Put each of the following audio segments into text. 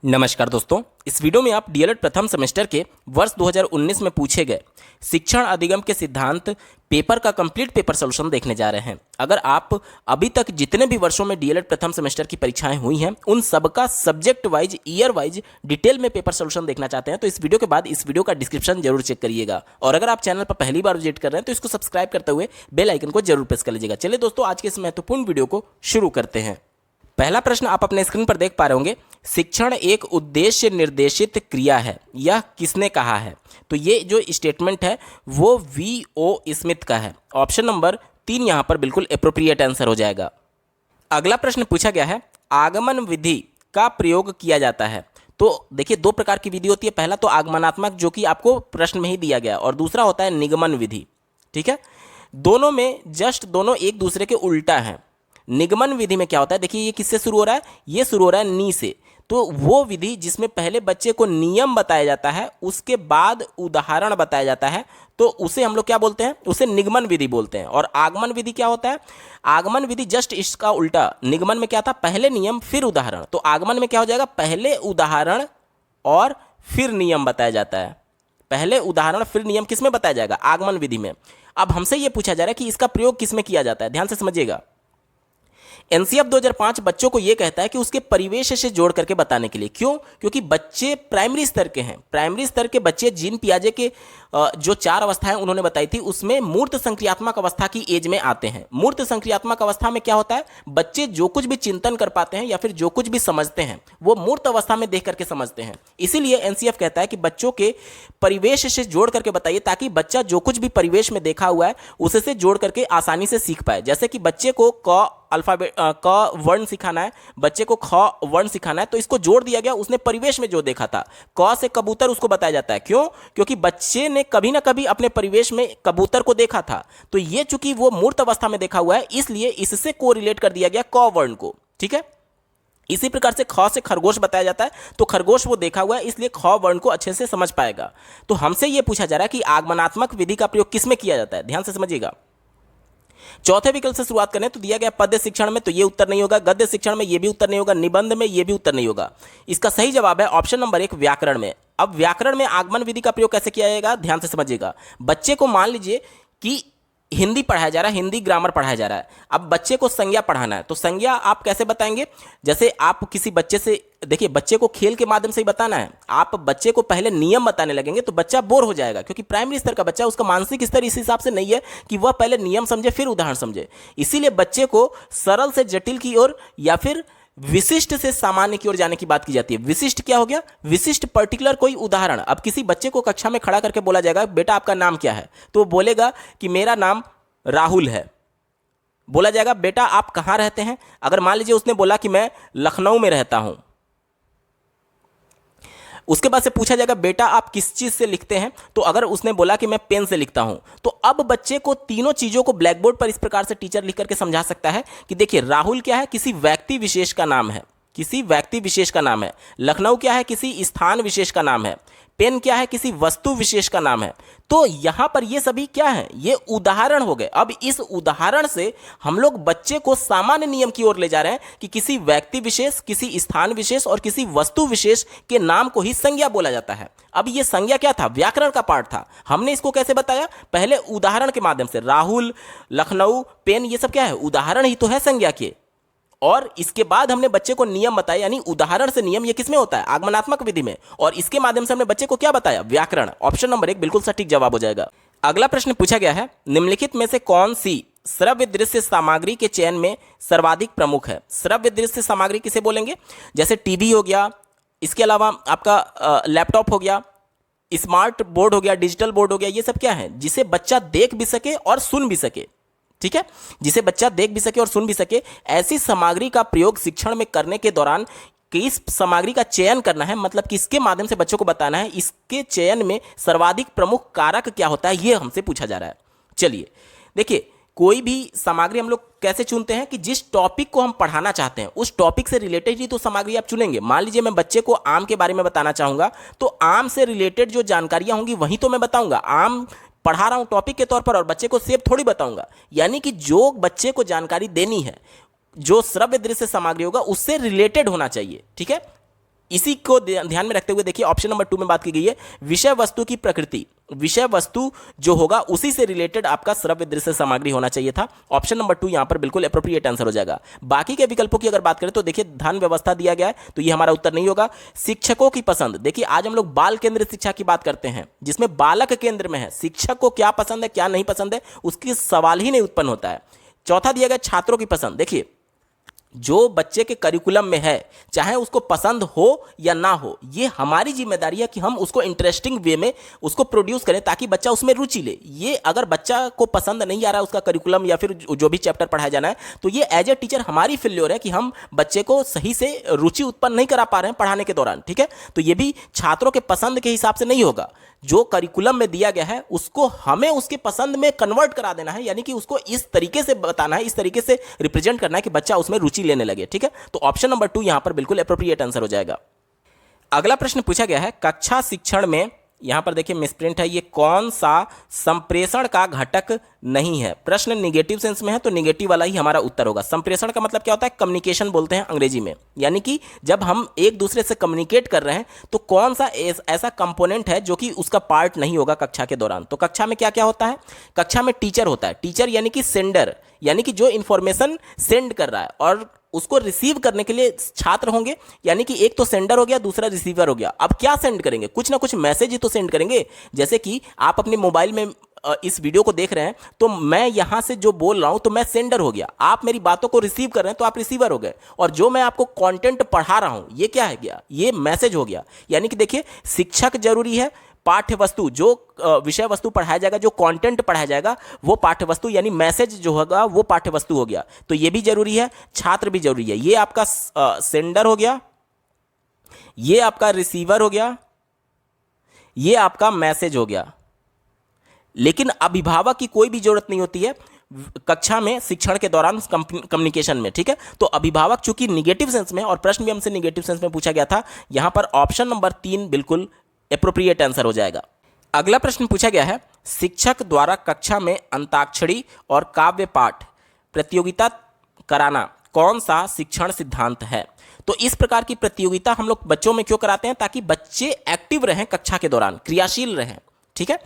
नमस्कार दोस्तों, इस वीडियो में आप डीएलएड प्रथम सेमेस्टर के वर्ष 2019 में पूछे गए शिक्षण अधिगम के सिद्धांत पेपर का कंप्लीट पेपर सॉल्यूशन देखने जा रहे हैं। अगर आप अभी तक जितने भी वर्षों में डीएलएड प्रथम सेमेस्टर की परीक्षाएं हुई हैं उन सबका subject wise year wise detail में पेपर सॉल्यूशन देखना चाहते हैं तो इस वीडियो के बाद इस वीडियो का डिस्क्रिप्शन जरूर चेक करिएगा। और अगर आप चैनल पर पहली बार विजिट कर रहे हैं तो इसको सब्सक्राइब करते हुए बेल आइकन को जरूर प्रेस कर लीजिएगा। चलिए दोस्तों, आज के इस महत्वपूर्ण वीडियो को शुरू करते हैं। पहला प्रश्न आप अपने स्क्रीन पर देख पा रहे होंगे, शिक्षण एक उद्देश्य निर्देशित क्रिया है, यह किसने कहा है? तो ये जो स्टेटमेंट है वो V.O. स्मिथ का है। ऑप्शन नंबर 3 यहाँ पर बिल्कुल एप्रोप्रिएट आंसर हो जाएगा। अगला प्रश्न पूछा गया है, आगमन विधि का प्रयोग किया जाता है। तो देखिए, दो प्रकार की विधि होती है। पहला तो आगमनात्मक, जो कि आपको प्रश्न में ही दिया गया, और दूसरा होता है निगमन विधि। ठीक है, दोनों में दोनों एक दूसरे के उल्टा हैं। निगमन विधि में क्या होता है, देखिए ये किससे शुरू हो रहा है, ये शुरू हो रहा है नी से। तो वो विधि जिसमें पहले बच्चे को नियम बताया जाता है, उसके बाद उदाहरण बताया जाता है, तो उसे हम लोग क्या बोलते हैं, उसे निगमन विधि बोलते हैं। और आगमन विधि क्या होता है, आगमन विधि जस्ट इसका उल्टा। निगमन में क्या था, पहले नियम फिर उदाहरण, तो आगमन में क्या हो जाएगा, पहले उदाहरण और फिर नियम बताया जाता है। पहले उदाहरण फिर नियम किस में बताया जाएगा, आगमन विधि में। अब हमसे ये पूछा जा रहा है कि इसका प्रयोग किस में किया जाता है, ध्यान से समझिएगा। एनसीएफ 2005 बच्चों को यह कहता है कि उसके परिवेश से जोड़ करके बताने के लिए। क्यों? क्योंकि बच्चे प्राइमरी स्तर के हैं। प्राइमरी स्तर के बच्चे जीन पियाजे के जो 4 अवस्थाएं उन्होंने बताई थी, उसमें मूर्त संक्रियात्मक अवस्था की एज में आते हैं। मूर्त संक्रियात्मक अवस्था में क्या होता है, बच्चे जो कुछ भी चिंतन कर पाते हैं या फिर जो कुछ भी समझते हैं वो मूर्त अवस्था में देख करके समझते हैं। इसीलिए एनसीएफ कहता है कि बच्चों के परिवेश से जोड़ करके बताइए, ताकि बच्चा जो कुछ भी परिवेश में देखा हुआ है उससे जोड़ करके आसानी से सीख पाए। जैसे कि बच्चे को अल्फाबेट क वर्ण सिखाना है, बच्चे को ख वर्ण सिखाना है, तो इसको जोड़ दिया गया उसने परिवेश में जो देखा था। क से कबूतर उसको बताया जाता है। क्यों? क्योंकि बच्चे ने कभी ना कभी अपने परिवेश में कबूतर को देखा था। तो ये चूंकि वो मूर्त अवस्था में देखा हुआ है, इसलिए इससे को रिलेट कर दिया गया क वर्ण को। ठीक है, इसी प्रकार से ख से खरगोश बताया जाता है, तो खरगोश वो देखा हुआ है, इसलिए ख वर्ण को अच्छे से समझ पाएगा। तो हमसे ये पूछा जा रहा है कि आगमनात्मक विधि का प्रयोग किस में किया जाता है, ध्यान से समझिएगा। चौथे विकल्प से शुरुआत करें तो दिया गया पद्य शिक्षण में, तो ये उत्तर नहीं होगा। गद्य शिक्षण में ये भी उत्तर नहीं होगा। निबंध में ये भी उत्तर नहीं होगा। इसका सही जवाब है ऑप्शन नंबर 1, व्याकरण में। अब व्याकरण में आगमन विधि का प्रयोग कैसे किया जाएगा, ध्यान से समझिएगा। बच्चे को मान लीजिए कि हिंदी पढ़ाया जा रहा है, हिंदी ग्रामर पढ़ाया जा रहा है। अब बच्चे को संज्ञा पढ़ाना है, तो संज्ञा आप कैसे बताएंगे? जैसे आप किसी बच्चे से, देखिए बच्चे को खेल के माध्यम से ही बताना है। आप बच्चे को पहले नियम बताने लगेंगे तो बच्चा बोर हो जाएगा, क्योंकि प्राइमरी स्तर का बच्चा, उसका मानसिक स्तर इस हिसाब से नहीं है कि वह पहले नियम समझे फिर उदाहरण समझे। इसीलिए बच्चे को सरल से जटिल की ओर या फिर विशिष्ट से सामान्य की ओर जाने की बात की जाती है। विशिष्ट क्या हो गया, विशिष्ट पर्टिकुलर कोई उदाहरण। अब किसी बच्चे को कक्षा में खड़ा करके बोला जाएगा, बेटा आपका नाम क्या है, तो वो बोलेगा कि मेरा नाम राहुल है। बोला जाएगा बेटा आप कहां रहते हैं, अगर मान लीजिए उसने बोला कि मैं लखनऊ में रहता हूं, उसके बाद से पूछा जाएगा बेटा आप किस चीज से लिखते हैं, तो अगर उसने बोला कि मैं पेन से लिखता हूं, तो अब बच्चे को तीनों चीजों को ब्लैक बोर्ड पर इस प्रकार से टीचर लिख करके समझा सकता है कि देखिए राहुल क्या है, किसी व्यक्ति विशेष का नाम है, किसी व्यक्ति विशेष का नाम है। लखनऊ क्या है, किसी स्थान विशेष का नाम है। पेन क्या है, किसी वस्तु विशेष का नाम है। तो यहां पर ये सभी क्या है, ये उदाहरण हो गए। अब इस उदाहरण से हम लोग बच्चे को सामान्य नियम की ओर ले जा रहे हैं कि किसी व्यक्ति विशेष, किसी स्थान विशेष और किसी वस्तु विशेष के नाम को ही संज्ञा बोला जाता है। अब ये संज्ञा क्या था, व्याकरण का पार्ट था। हमने इसको कैसे बताया, पहले उदाहरण के माध्यम से। राहुल, लखनऊ, पेन, ये सब क्या है, उदाहरण ही तो है संज्ञा के। और इसके बाद हमने बच्चे को नियम बताया, यानी उदाहरण से नियम, ये किसमें होता है, आगमनात्मक विधि में। और इसके माध्यम से हमने बच्चे को क्या बताया, व्याकरण। ऑप्शन नंबर 1 बिल्कुल सटीक जवाब हो जाएगा। अगला प्रश्न पूछा गया है, निम्नलिखित में से कौन सी श्रव्य दृश्य सामग्री के चयन में सर्वाधिक प्रमुख है? श्रव्य दृश्य सामग्री किसे बोलेंगे, जैसे टीवी हो गया, इसके अलावा आपका लैपटॉप हो गया, स्मार्ट बोर्ड हो गया, डिजिटल बोर्ड हो गया। ये सब क्या है, जिसे बच्चा देख भी सके और सुन भी सके। ठीक है, जिसे बच्चा देख भी सके और सुन भी सके, ऐसी सामग्री का प्रयोग शिक्षण में करने के दौरान किस सामग्री का चयन करना है, मतलब कि इसके माध्यम से बच्चों को बताना है, इसके चयन में सर्वाधिक प्रमुख कारक क्या होता है, ये हमसे पूछा जा रहा है। चलिए देखिए, कोई भी सामग्री हम लोग कैसे चुनते हैं कि जिस टॉपिक को हम पढ़ाना चाहते हैं उस टॉपिक से रिलेटेड ही तो सामग्री आप चुनेंगे। मान लीजिए मैं बच्चे को आम के बारे में बताना चाहूंगा, तो आम से रिलेटेड जो जानकारियां होंगी वही तो मैं बताऊंगा। आम पढ़ा रहा हूं टॉपिक के तौर पर और बच्चे को सेब थोड़ी बताऊंगा। यानी कि जो बच्चे को जानकारी देनी है, जो श्रव्य दृश्य सामग्री होगा उससे रिलेटेड होना चाहिए। ठीक है, इसी को ध्यान में रखते हुए देखिए ऑप्शन नंबर 2 में बात की गई है विषय वस्तु की प्रकृति। विषय वस्तु जो होगा उसी से रिलेटेड आपका श्रव्य दृश्य सामग्री होना चाहिए था। ऑप्शन नंबर 2 यहां पर बिल्कुल एप्रोप्रिएट आंसर हो जाएगा। बाकी के विकल्पों की अगर बात करें तो देखिए धन व्यवस्था दिया गया है, तो ये हमारा उत्तर नहीं होगा। शिक्षकों की पसंद, देखिए आज हम लोग बाल केंद्रित शिक्षा की बात करते हैं जिसमें बालक केंद्र में है, शिक्षक को क्या पसंद है क्या नहीं पसंद है उसकी सवाल ही नहीं उत्पन्न होता है। चौथा दिया गया छात्रों की पसंद, देखिए जो बच्चे के करिकुलम में है चाहे उसको पसंद हो या ना हो, ये हमारी जिम्मेदारी है कि हम उसको इंटरेस्टिंग वे में उसको प्रोड्यूस करें ताकि बच्चा उसमें रुचि ले। ये अगर बच्चा को पसंद नहीं आ रहा है उसका करिकुलम या फिर जो भी चैप्टर पढ़ाया जाना है, तो ये एज ए टीचर हमारी फेल्योर है कि हम बच्चे को सही से रुचि उत्पन्न नहीं करा पा रहे हैं पढ़ाने के दौरान। ठीक है, तो ये भी छात्रों के पसंद के हिसाब से नहीं होगा। जो करिकुलम में दिया गया है उसको हमें उसके पसंद में कन्वर्ट करा देना है, यानी कि उसको इस तरीके से बताना है, इस तरीके से रिप्रेजेंट करना है कि बच्चा उसमें रुचि लेने लगे। ठीक है, तो ऑप्शन नंबर 2 यहां पर बिल्कुल एप्रोप्रिएट आंसर हो जाएगा। अगला प्रश्न पूछा गया है कक्षा शिक्षण में, यहां पर देखिए मिसप्रिंट है, ये कौन सा संप्रेषण का घटक नहीं है। प्रश्न निगेटिव सेंस में है तो निगेटिव वाला ही हमारा उत्तर होगा। संप्रेषण का मतलब क्या होता है, कम्युनिकेशन बोलते हैं अंग्रेजी में, यानी कि जब हम एक दूसरे से कम्युनिकेट कर रहे हैं तो कौन सा ऐसा कंपोनेंट है जो कि उसका पार्ट नहीं होगा कक्षा के दौरान। तो कक्षा में क्या क्या होता है, कक्षा में टीचर होता है, टीचर यानी कि सेंडर, यानी कि जो इंफॉर्मेशन सेंड कर रहा है, और उसको रिसीव करने के लिए छात्र होंगे, यानी कि एक तो सेंडर हो गया दूसरा रिसीवर हो गया। अब क्या सेंड करेंगे, कुछ ना कुछ मैसेज ही तो सेंड करेंगे। जैसे कि आप अपने मोबाइल में इस वीडियो को देख रहे हैं तो मैं यहां से जो बोल रहा हूं तो मैं सेंडर हो गया, आप मेरी बातों को रिसीव कर रहे हैं तो आप रिसीवर हो गए, और जो मैं आपको कंटेंट पढ़ा रहा हूं ये क्या है गया, ये मैसेज हो गया। यानी कि देखिए शिक्षक जरूरी है, पाठ्य वस्तु जो विषय वस्तु पढ़ाया जाएगा, जो कंटेंट पढ़ाया जाएगा वो पाठ्य वस्तु यानी मैसेज जो होगा वो पाठ्य वस्तु हो गया, तो ये भी जरूरी है, छात्र भी जरूरी है। ये आपका सेंडर हो गया, ये आपका रिसीवर हो गया, ये आपका मैसेज हो गया। लेकिन अभिभावक की कोई भी जरूरत नहीं होती है कक्षा में शिक्षण के दौरान कम्युनिकेशन में। ठीक है, तो अभिभावक चूंकि निगेटिव सेंस में, और प्रश्न भी हमसे निगेटिव सेंस में पूछा गया था, यहां पर ऑप्शन नंबर 3 बिल्कुल एप्रोप्रिएट आंसर हो जाएगा। अगला प्रश्न पूछा गया है शिक्षक द्वारा कक्षा में अंताक्षरी और काव्य पाठ प्रतियोगिता कराना कौन सा शिक्षण सिद्धांत है। तो इस प्रकार की प्रतियोगिता हम लोग बच्चों में क्यों कराते हैं, ताकि बच्चे एक्टिव रहें कक्षा के दौरान, क्रियाशील रहें। ठीक है,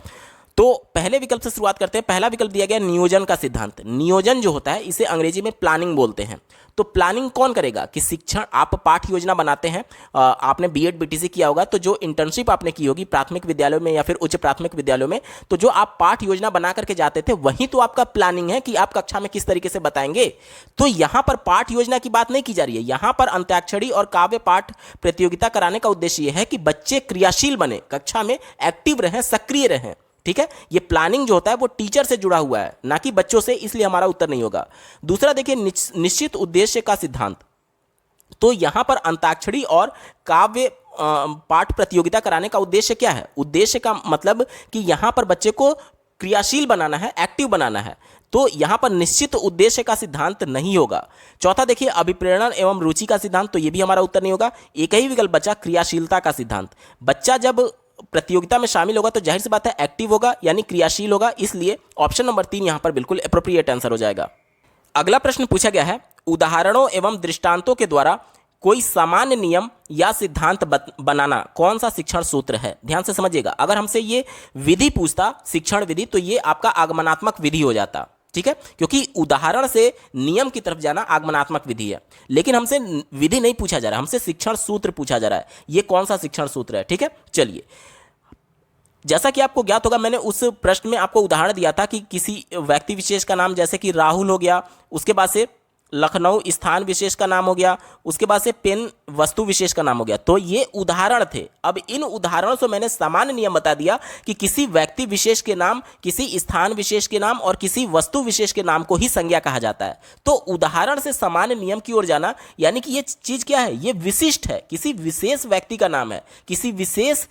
तो पहले विकल्प से शुरुआत करते हैं। पहला विकल्प दिया गया नियोजन का सिद्धांत। नियोजन जो होता है इसे अंग्रेजी में प्लानिंग बोलते हैं। तो प्लानिंग कौन करेगा कि शिक्षण, आप पाठ योजना बनाते हैं, आपने बीएड बीटीसी किया होगा, तो जो इंटर्नशिप आपने की होगी प्राथमिक विद्यालयों में या फिर उच्च प्राथमिक विद्यालयों में, तो जो आप पाठ योजना बना करके जाते थे वही तो आपका प्लानिंग है कि आप कक्षा में किस तरीके से बताएंगे। तो यहां पर पाठ योजना की बात नहीं की जा रही है, यहां पर अंत्याक्षरी और काव्य पाठ प्रतियोगिता कराने का उद्देश्य यह है कि बच्चे क्रियाशील बने, कक्षा में एक्टिव रहें, सक्रिय रहें। ठीक है, ये प्लानिंग जो होता है वो टीचर से जुड़ा हुआ है ना कि बच्चों से, इसलिए हमारा उत्तर नहीं होगा। दूसरा देखिए निश्चित उद्देश्य का सिद्धांत। तो यहां पर अंताक्षरी और काव्य पाठ प्रतियोगिता कराने का उद्देश्य क्या है, उद्देश्य का मतलब कि यहां पर बच्चे को क्रियाशील बनाना है, एक्टिव बनाना है, तो यहां पर निश्चित उद्देश्य का सिद्धांत नहीं होगा। चौथा देखिए अभिप्रेरण एवं रुचि का सिद्धांत, तो यह भी हमारा उत्तर नहीं होगा। एक ही विकल्प बचा क्रियाशीलता का सिद्धांत। बच्चा जब प्रतियोगिता में शामिल होगा तो जाहिर सी बात है एक्टिव होगा यानी क्रियाशील होगा, इसलिए ऑप्शन नंबर 3 यहां पर बिल्कुल एप्रोप्रिएट आंसर हो जाएगा। अगला प्रश्न पूछा गया है उदाहरणों एवं दृष्टांतों के द्वारा कोई सामान्य नियम या सिद्धांत बनाना कौन सा शिक्षण सूत्र है। ध्यान से समझिएगा, अगर हमसे ये विधि पूछता शिक्षण विधि तो ये आपका आगमनात्मक विधि हो जाता। ठीक है, क्योंकि उदाहरण से नियम की तरफ जाना आगमनात्मक विधि है, लेकिन हमसे विधि नहीं पूछा जा रहा, हमसे शिक्षण सूत्र पूछा जा रहा है। ये कौन सा शिक्षण सूत्र है। ठीक है, चलिए, जैसा कि आपको ज्ञात होगा मैंने उस प्रश्न में आपको उदाहरण दिया था कि किसी व्यक्ति विशेष का नाम जैसे कि राहुल हो गया, उसके बाद से लखनऊ स्थान विशेष का नाम हो गया, उसके बाद से पेन वस्तु विशेष का नाम हो गया। तो ये उदाहरण थे। अब इन उदाहरणों से मैंने सामान्य नियम बता दिया कि किसी व्यक्ति विशेष के नाम, किसी स्थान विशेष के नाम और किसी वस्तु विशेष के नाम को ही संज्ञा कहा जाता है। तो उदाहरण से सामान्य नियम की ओर जाना, यानी कि ये चीज क्या है, ये विशिष्ट है, किसी विशेष व्यक्ति का नाम है, किसी विशेष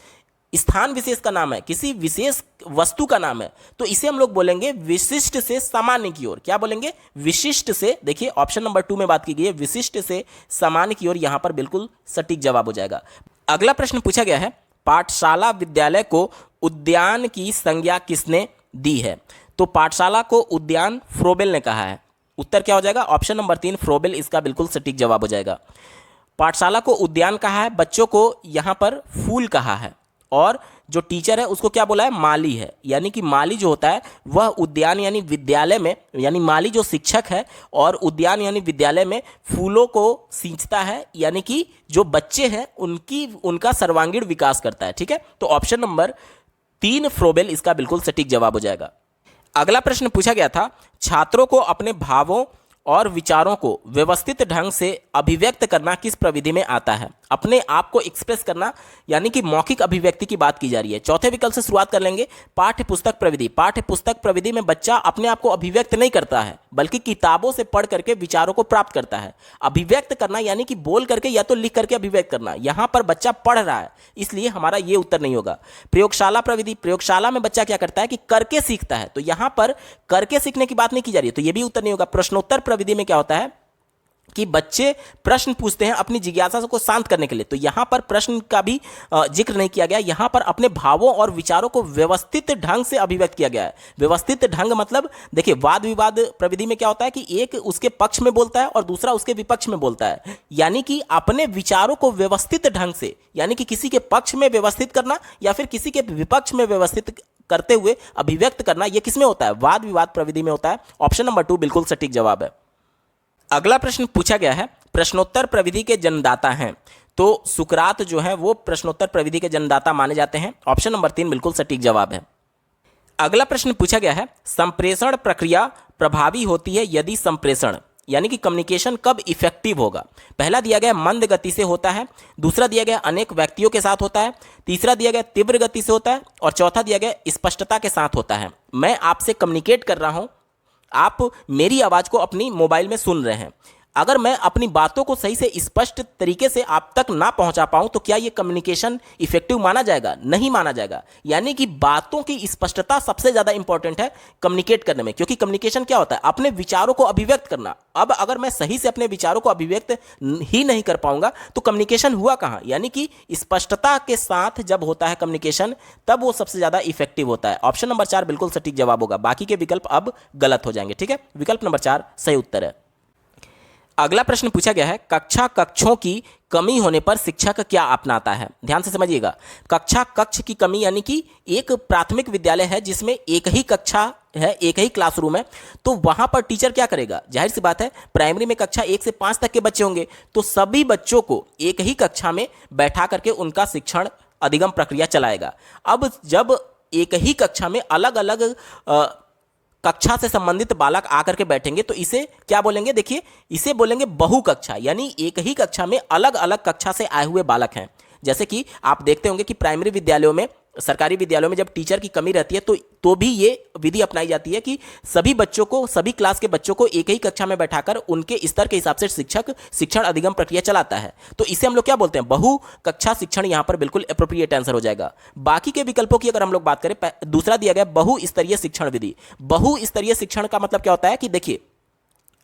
स्थान विशेष का नाम है, किसी विशेष वस्तु का नाम है, तो इसे हम लोग बोलेंगे विशिष्ट से सामान्य की ओर। क्या बोलेंगे, विशिष्ट से। देखिए ऑप्शन नंबर 2 में बात की गई है विशिष्ट से सामान्य की ओर, यहां पर बिल्कुल सटीक जवाब हो जाएगा। अगला प्रश्न पूछा गया है पाठशाला विद्यालय को उद्यान की संज्ञा किसने दी है। तो पाठशाला को उद्यान फ्रोबेल ने कहा है। उत्तर क्या हो जाएगा, ऑप्शन नंबर 3 फ्रोबेल इसका बिल्कुल सटीक जवाब हो जाएगा। पाठशाला को उद्यान कहा है, बच्चों को यहाँ पर फूल कहा है, और जो टीचर है उसको क्या बोला है, माली है। यानी कि माली जो होता है वह उद्यान यानी विद्यालय में, यानी माली जो शिक्षक है और उद्यान यानी विद्यालय में फूलों को सींचता है, यानी कि जो बच्चे हैं उनका सर्वांगीण विकास करता है। ठीक है, तो ऑप्शन नंबर 3 फ्रोबेल इसका बिल्कुल सटीक जवाब हो जाएगा। अगला प्रश्न पूछा गया था, छात्रों को अपने भावों और विचारों को व्यवस्थित ढंग से अभिव्यक्त करना किस प्रविधि में आता है। अपने आप को एक्सप्रेस करना यानी कि मौखिक अभिव्यक्ति की बात की जा रही है। चौथे विकल्प से शुरुआत कर लेंगे, पाठ्य पुस्तक प्रविधि। पाठ्य पुस्तक प्रविधि में बच्चा अपने आप को अभिव्यक्त नहीं करता है, बल्कि किताबों से पढ़ करके विचारों को प्राप्त करता है। अभिव्यक्त करना यानी कि बोल करके या तो लिख करके अभिव्यक्त करना, यहां पर बच्चा पढ़ रहा है, इसलिए हमारा ये उत्तर नहीं होगा। प्रयोगशाला प्रविधि, प्रयोगशाला में बच्चा क्या करता है कि करके सीखता है, तो यहां पर करके सीखने की बात नहीं की जा रही है, तो ये भी उत्तर नहीं होगा। प्रश्नोत्तर प्रविधि में क्या होता है कि बच्चे प्रश्न पूछते हैं अपनी जिज्ञासा को शांत करने के लिए, तो यहां पर प्रश्न का भी जिक्र नहीं किया गया। यहां पर अपने भावों और विचारों को व्यवस्थित ढंग से अभिव्यक्त किया गया है। व्यवस्थित ढंग मतलब देखिए, वाद विवाद प्रविधि में क्या होता है कि एक उसके पक्ष में बोलता है और दूसरा उसके विपक्ष में बोलता है, यानी कि अपने विचारों को व्यवस्थित ढंग से, यानी कि किसी के पक्ष में व्यवस्थित करना या फिर किसी के विपक्ष में व्यवस्थित करते हुए अभिव्यक्त करना, यह किसमें होता है, वाद विवाद प्रविधि में होता है। ऑप्शन नंबर 2 बिल्कुल सटीक जवाब है। अगला प्रश्न पूछा गया है, प्रश्नोत्तर प्रविधि के जन्मदाता हैं, तो सुकरात जो है वो प्रश्नोत्तर प्रविधि के जन्मदाता माने जाते हैं। ऑप्शन नंबर 3 बिल्कुल सटीक जवाब है। अगला प्रश्न पूछा गया है, संप्रेषण प्रक्रिया प्रभावी होती है यदि संप्रेषण यानी कि कम्युनिकेशन कब इफेक्टिव होगा। पहला दिया गया मंद गति से होता है, दूसरा दिया गया अनेक व्यक्तियों के साथ होता है, तीसरा दिया गया तीव्र गति से होता है, और चौथा दिया गया स्पष्टता के साथ होता है। मैं आपसे कम्युनिकेट कर रहा हूं, आप मेरी आवाज को अपनी मोबाइल में सुन रहे हैं, अगर मैं अपनी बातों को सही से स्पष्ट तरीके से आप तक ना पहुंचा पाऊं तो क्या यह कम्युनिकेशन इफेक्टिव माना जाएगा? नहीं माना जाएगा। यानी कि बातों की स्पष्टता सबसे ज्यादा इंपॉर्टेंट है कम्युनिकेट करने में, क्योंकि कम्युनिकेशन क्या होता है, अपने विचारों को अभिव्यक्त करना। अब अगर मैं सही से अपने विचारों को अभिव्यक्त ही नहीं कर पाऊंगा तो कम्युनिकेशन हुआ कहां? यानी कि स्पष्टता के साथ जब होता है कम्युनिकेशन, तब वो सबसे ज्यादा इफेक्टिव होता है। ऑप्शन नंबर 4 बिल्कुल सटीक जवाब होगा, बाकी के विकल्प अब गलत हो जाएंगे। ठीक है, विकल्प नंबर 4 सही उत्तर है। अगला प्रश्न पूछा गया है, कक्षा कक्षों की कमी होने पर शिक्षक क्या अपनाता है। ध्यान से समझिएगा, कक्षा कक्ष की कमी यानी कि एक प्राथमिक विद्यालय है जिसमें एक ही कक्षा है, एक ही क्लासरूम है, तो वहां पर टीचर क्या करेगा? जाहिर सी बात है, प्राइमरी में कक्षा 1 से 5 तक के बच्चे होंगे, तो सभी बच्चों को एक ही कक्षा में बैठा करके उनका शिक्षण अधिगम प्रक्रिया चलाएगा। अब जब एक ही कक्षा में अलग अलग कक्षा से संबंधित बालक आकर के बैठेंगे तो इसे क्या बोलेंगे? देखिए, इसे बोलेंगे बहु कक्षा, यानी एक ही कक्षा में अलग अलग कक्षा से आए हुए बालक हैं। जैसे कि आप देखते होंगे कि प्राइमरी विद्यालयों में, सरकारी विद्यालयों में जब टीचर की कमी रहती है तो भी ये विधि अपनाई जाती है कि सभी बच्चों को, सभी क्लास के बच्चों को एक ही कक्षा में बैठाकर उनके स्तर के हिसाब से शिक्षक शिक्षण अधिगम प्रक्रिया चलाता है। तो इसे हम लोग क्या बोलते हैं? बहु कक्षा शिक्षण। यहां पर बिल्कुल एप्रोप्रिएट आंसर हो जाएगा। बाकी के विकल्पों की अगर हम लोग बात करें, दूसरा दिया गया बहुस्तरीय शिक्षण विधि। बहुस्तरीय शिक्षण का मतलब क्या होता है कि देखिए,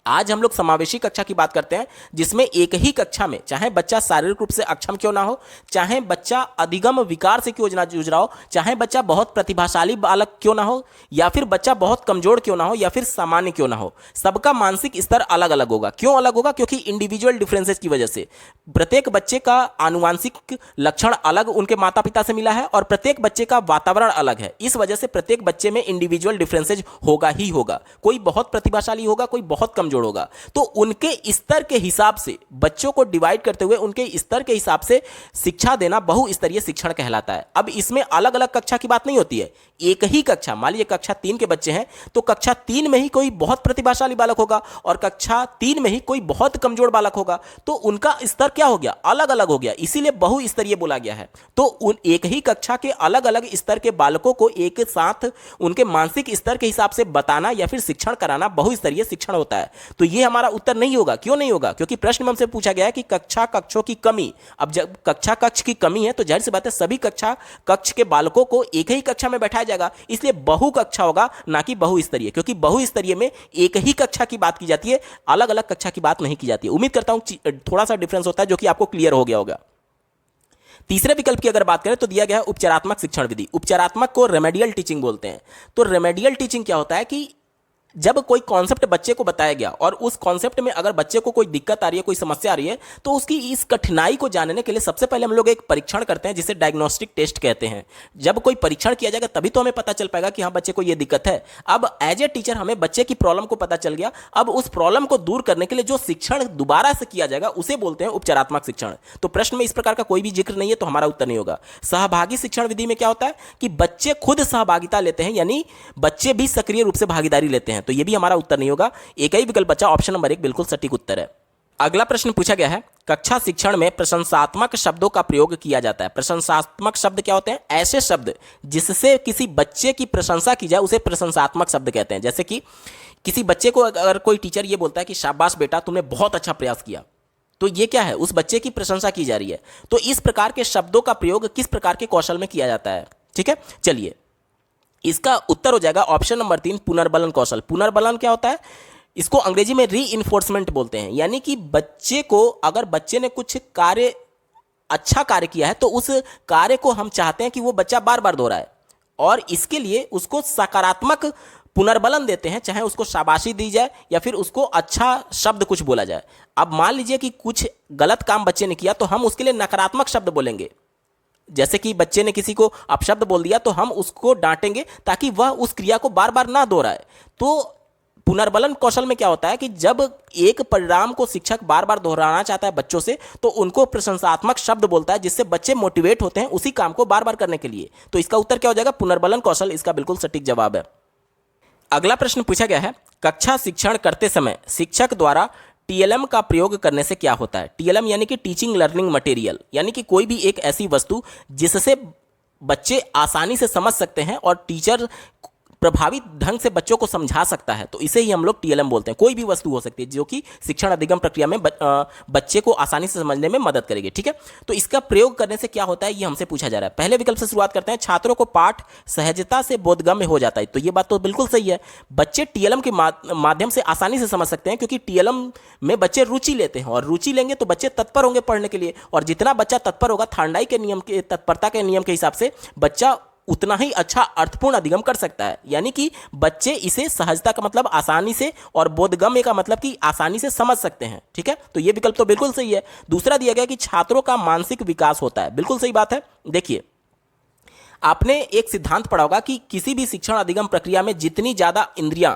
आज हम लोग समावेशी कक्षा की बात करते हैं, जिसमें एक ही कक्षा में चाहे बच्चा शारीरिक रूप से अक्षम क्यों ना हो, चाहे बच्चा अधिगम विकार से क्यों ना जूझ रहा हो, चाहे बच्चा बहुत प्रतिभाशाली बालक क्यों ना हो, या फिर बच्चा बहुत कमजोर क्यों ना हो, या फिर सामान्य क्यों ना हो, सबका मानसिक स्तर अलग अलग होगा। क्यों अलग होगा? क्योंकि इंडिविजुअल डिफरेंसेस की वजह से प्रत्येक बच्चे का आनुवांशिक लक्षण अलग उनके माता पिता से मिला है, और प्रत्येक बच्चे का वातावरण अलग है। इस वजह से प्रत्येक बच्चे में इंडिविजुअल डिफरेंसेज होगा ही होगा। कोई बहुत प्रतिभाशाली होगा, कोई बहुत कमजोर होगा, तो उनके स्तर के हिसाब से बच्चों को डिवाइड करते हुए उनके स्तर के हिसाब से शिक्षा देना बहुस्तरीय शिक्षण कहलाता है। अब इसमें अलग अलग कक्षा की बात नहीं होती है, एक ही कक्षा, मान लीजिए कक्षा 3 के बच्चे हैं तो कक्षा 3 में ही कोई बहुत प्रतिभाशाली बालक होगा और कक्षा 3 में ही कोई बहुत कमजोर बालक होगा, तो उनका स्तर क्या हो गया? अलग अलग हो गया, इसीलिए बहुस्तरीय बोला गया है। तो उन एक ही कक्षा के अलग अलग स्तर के बालकों को एक साथ उनके मानसिक स्तर के हिसाब से बताना या फिर शिक्षण कराना बहुस्तरीय शिक्षण होता है। तो ये हमारा उत्तर नहीं होगा। क्यों नहीं होगा? क्योंकि प्रश्न में हमसे पूछा गया है कि कक्षा कक्षों की कमी। अब जब कक्षा कक्ष की कमी है तो जाहिर सी बात है सभी कक्षा कक्ष के बालकों को एक ही कक्षा में बैठाया जाएगा, इसलिए बहु कक्षा होगा, ना कि बहुस्तरीय, क्योंकि बहुस्तरीय में एक ही कक्षा की बात की जाती है, अलग अलग कक्षा की बात नहीं की जाती है। उम्मीद करता हूं थोड़ा सा डिफरेंस होता है जो कि आपको क्लियर हो गया होगा। तीसरे विकल्प की अगर बात करें तो दिया गया है उपचारात्मक शिक्षण विधि। उपचारात्मक को रेमेडियल टीचिंग बोलते हैं। तो रेमेडियल टीचिंग क्या होता है कि जब कोई कॉन्सेप्ट बच्चे को बताया गया और उस कॉन्सेप्ट में अगर बच्चे को कोई दिक्कत आ रही है, कोई समस्या आ रही है, तो उसकी इस कठिनाई को जानने के लिए सबसे पहले हम लोग एक परीक्षण करते हैं जिसे डायग्नोस्टिक टेस्ट कहते हैं। जब कोई परीक्षण किया जाएगा तभी तो हमें पता चल पाएगा कि हाँ बच्चे को ये दिक्कत है। अब एज ए टीचर हमें बच्चे की प्रॉब्लम को पता चल गया, अब उस प्रॉब्लम को दूर करने के लिए जो शिक्षण दोबारा से किया जाएगा उसे बोलते हैं उपचारात्मक शिक्षण। तो प्रश्न में इस प्रकार का कोई भी जिक्र नहीं है, तो हमारा उत्तर नहीं होगा। सहभागी शिक्षण विधि में क्या होता है कि बच्चे खुद सहभागिता लेते हैं, यानी बच्चे भी सक्रिय रूप से भागीदारी लेते हैं, तो ये भी हमारा उत्तर नहीं होगा। एक ही विकल्प बचा, ऑप्शन नंबर 1 बिल्कुल सटीक उत्तर है। अगला प्रश्न पूछा गया है, कक्षा शिक्षण में प्रशंसात्मक शब्दों का प्रयोग किया जाता है। प्रशंसात्मक शब्द क्या होते हैं? ऐसे शब्द जिससे किसी बच्चे की प्रशंसा की जाए उसे प्रशंसात्मक शब्द कहते हैं। जैसे कि किसी बच्चे को अगर कोई टीचर ये बोलता है कि शाबाश बेटा तुमने बहुत अच्छा प्रयास किया, तो ये क्या है? उस बच्चे की प्रशंसा की जा रही है। तो इस प्रकार के शब्दों का प्रयोग किस प्रकार के कौशल में किया जाता है? ठीक है, चलिए इसका उत्तर हो जाएगा ऑप्शन नंबर 3 पुनर्बलन कौशल। पुनर्बलन क्या होता है? इसको अंग्रेजी में रीइंफोर्समेंट बोलते हैं, यानी कि बच्चे को अगर बच्चे ने कुछ कार्य अच्छा कार्य किया है तो उस कार्य को हम चाहते हैं कि वो बच्चा बार बार दोहराए, और इसके लिए उसको सकारात्मक पुनर्बलन देते हैं, चाहे उसको शाबाशी दी जाए या फिर उसको अच्छा शब्द कुछ बोला जाए। अब मान लीजिए कि कुछ गलत काम बच्चे ने किया तो हम उसके लिए नकारात्मक शब्द बोलेंगे। जैसे कि बच्चे ने किसी को अपशब्द बोल दिया तो हम उसको डांटेंगे ताकि वह उस क्रिया को बार बार ना दोहराए। तो पुनर्बलन कौशल में क्या होता है कि जब एक परिणाम को शिक्षक बार बार दोहराना चाहता है बच्चों से, तो उनको प्रशंसात्मक शब्द बोलता है जिससे बच्चे मोटिवेट होते हैं उसी काम को बार बार करने के लिए। तो इसका उत्तर क्या हो जाएगा? पुनर्बलन कौशल इसका बिल्कुल सटीक जवाब है। अगला प्रश्न पूछा गया है, कक्षा शिक्षण करते समय शिक्षक द्वारा टीएलएम का प्रयोग करने से क्या होता है? टीएलएम यानी कि टीचिंग लर्निंग मटेरियल, यानी कि कोई भी एक ऐसी वस्तु जिससे बच्चे आसानी से समझ सकते हैं और टीचर प्रभावी ढंग से बच्चों को समझा सकता है, तो इसे ही हम लोग टीएलएम बोलते हैं। कोई भी वस्तु हो सकती है जो कि शिक्षण अधिगम प्रक्रिया में बच्चे को आसानी से समझने में मदद करेगी। ठीक है, तो इसका प्रयोग करने से क्या होता है ये हमसे पूछा जा रहा है। पहले विकल्प से शुरुआत करते हैं, छात्रों को पाठ सहजता से बोधगम्य हो जाता है। तो ये बात तो बिल्कुल सही है, बच्चे टीएलएम के माध्यम से आसानी से समझ सकते हैं, क्योंकि टीएलएम में बच्चे रुचि लेते हैं, और रुचि लेंगे तो बच्चे तत्पर होंगे पढ़ने के लिए, और जितना बच्चा तत्पर होगा थार्डाई के नियम के तत्परता के नियम के हिसाब से बच्चा उतना ही अच्छा अर्थपूर्ण अधिगम कर सकता है। यानी कि बच्चे इसे सहजता का मतलब आसानी से, और बोधगम्य का मतलब कि आसानी से समझ सकते हैं। ठीक है, तो ये विकल्प तो बिल्कुल सही है। दूसरा दिया गया कि छात्रों का मानसिक विकास होता है, बिल्कुल सही बात है। देखिए आपने एक सिद्धांत पढ़ा होगा कि किसी भी शिक्षण अधिगम प्रक्रिया में जितनी ज्यादा इंद्रियां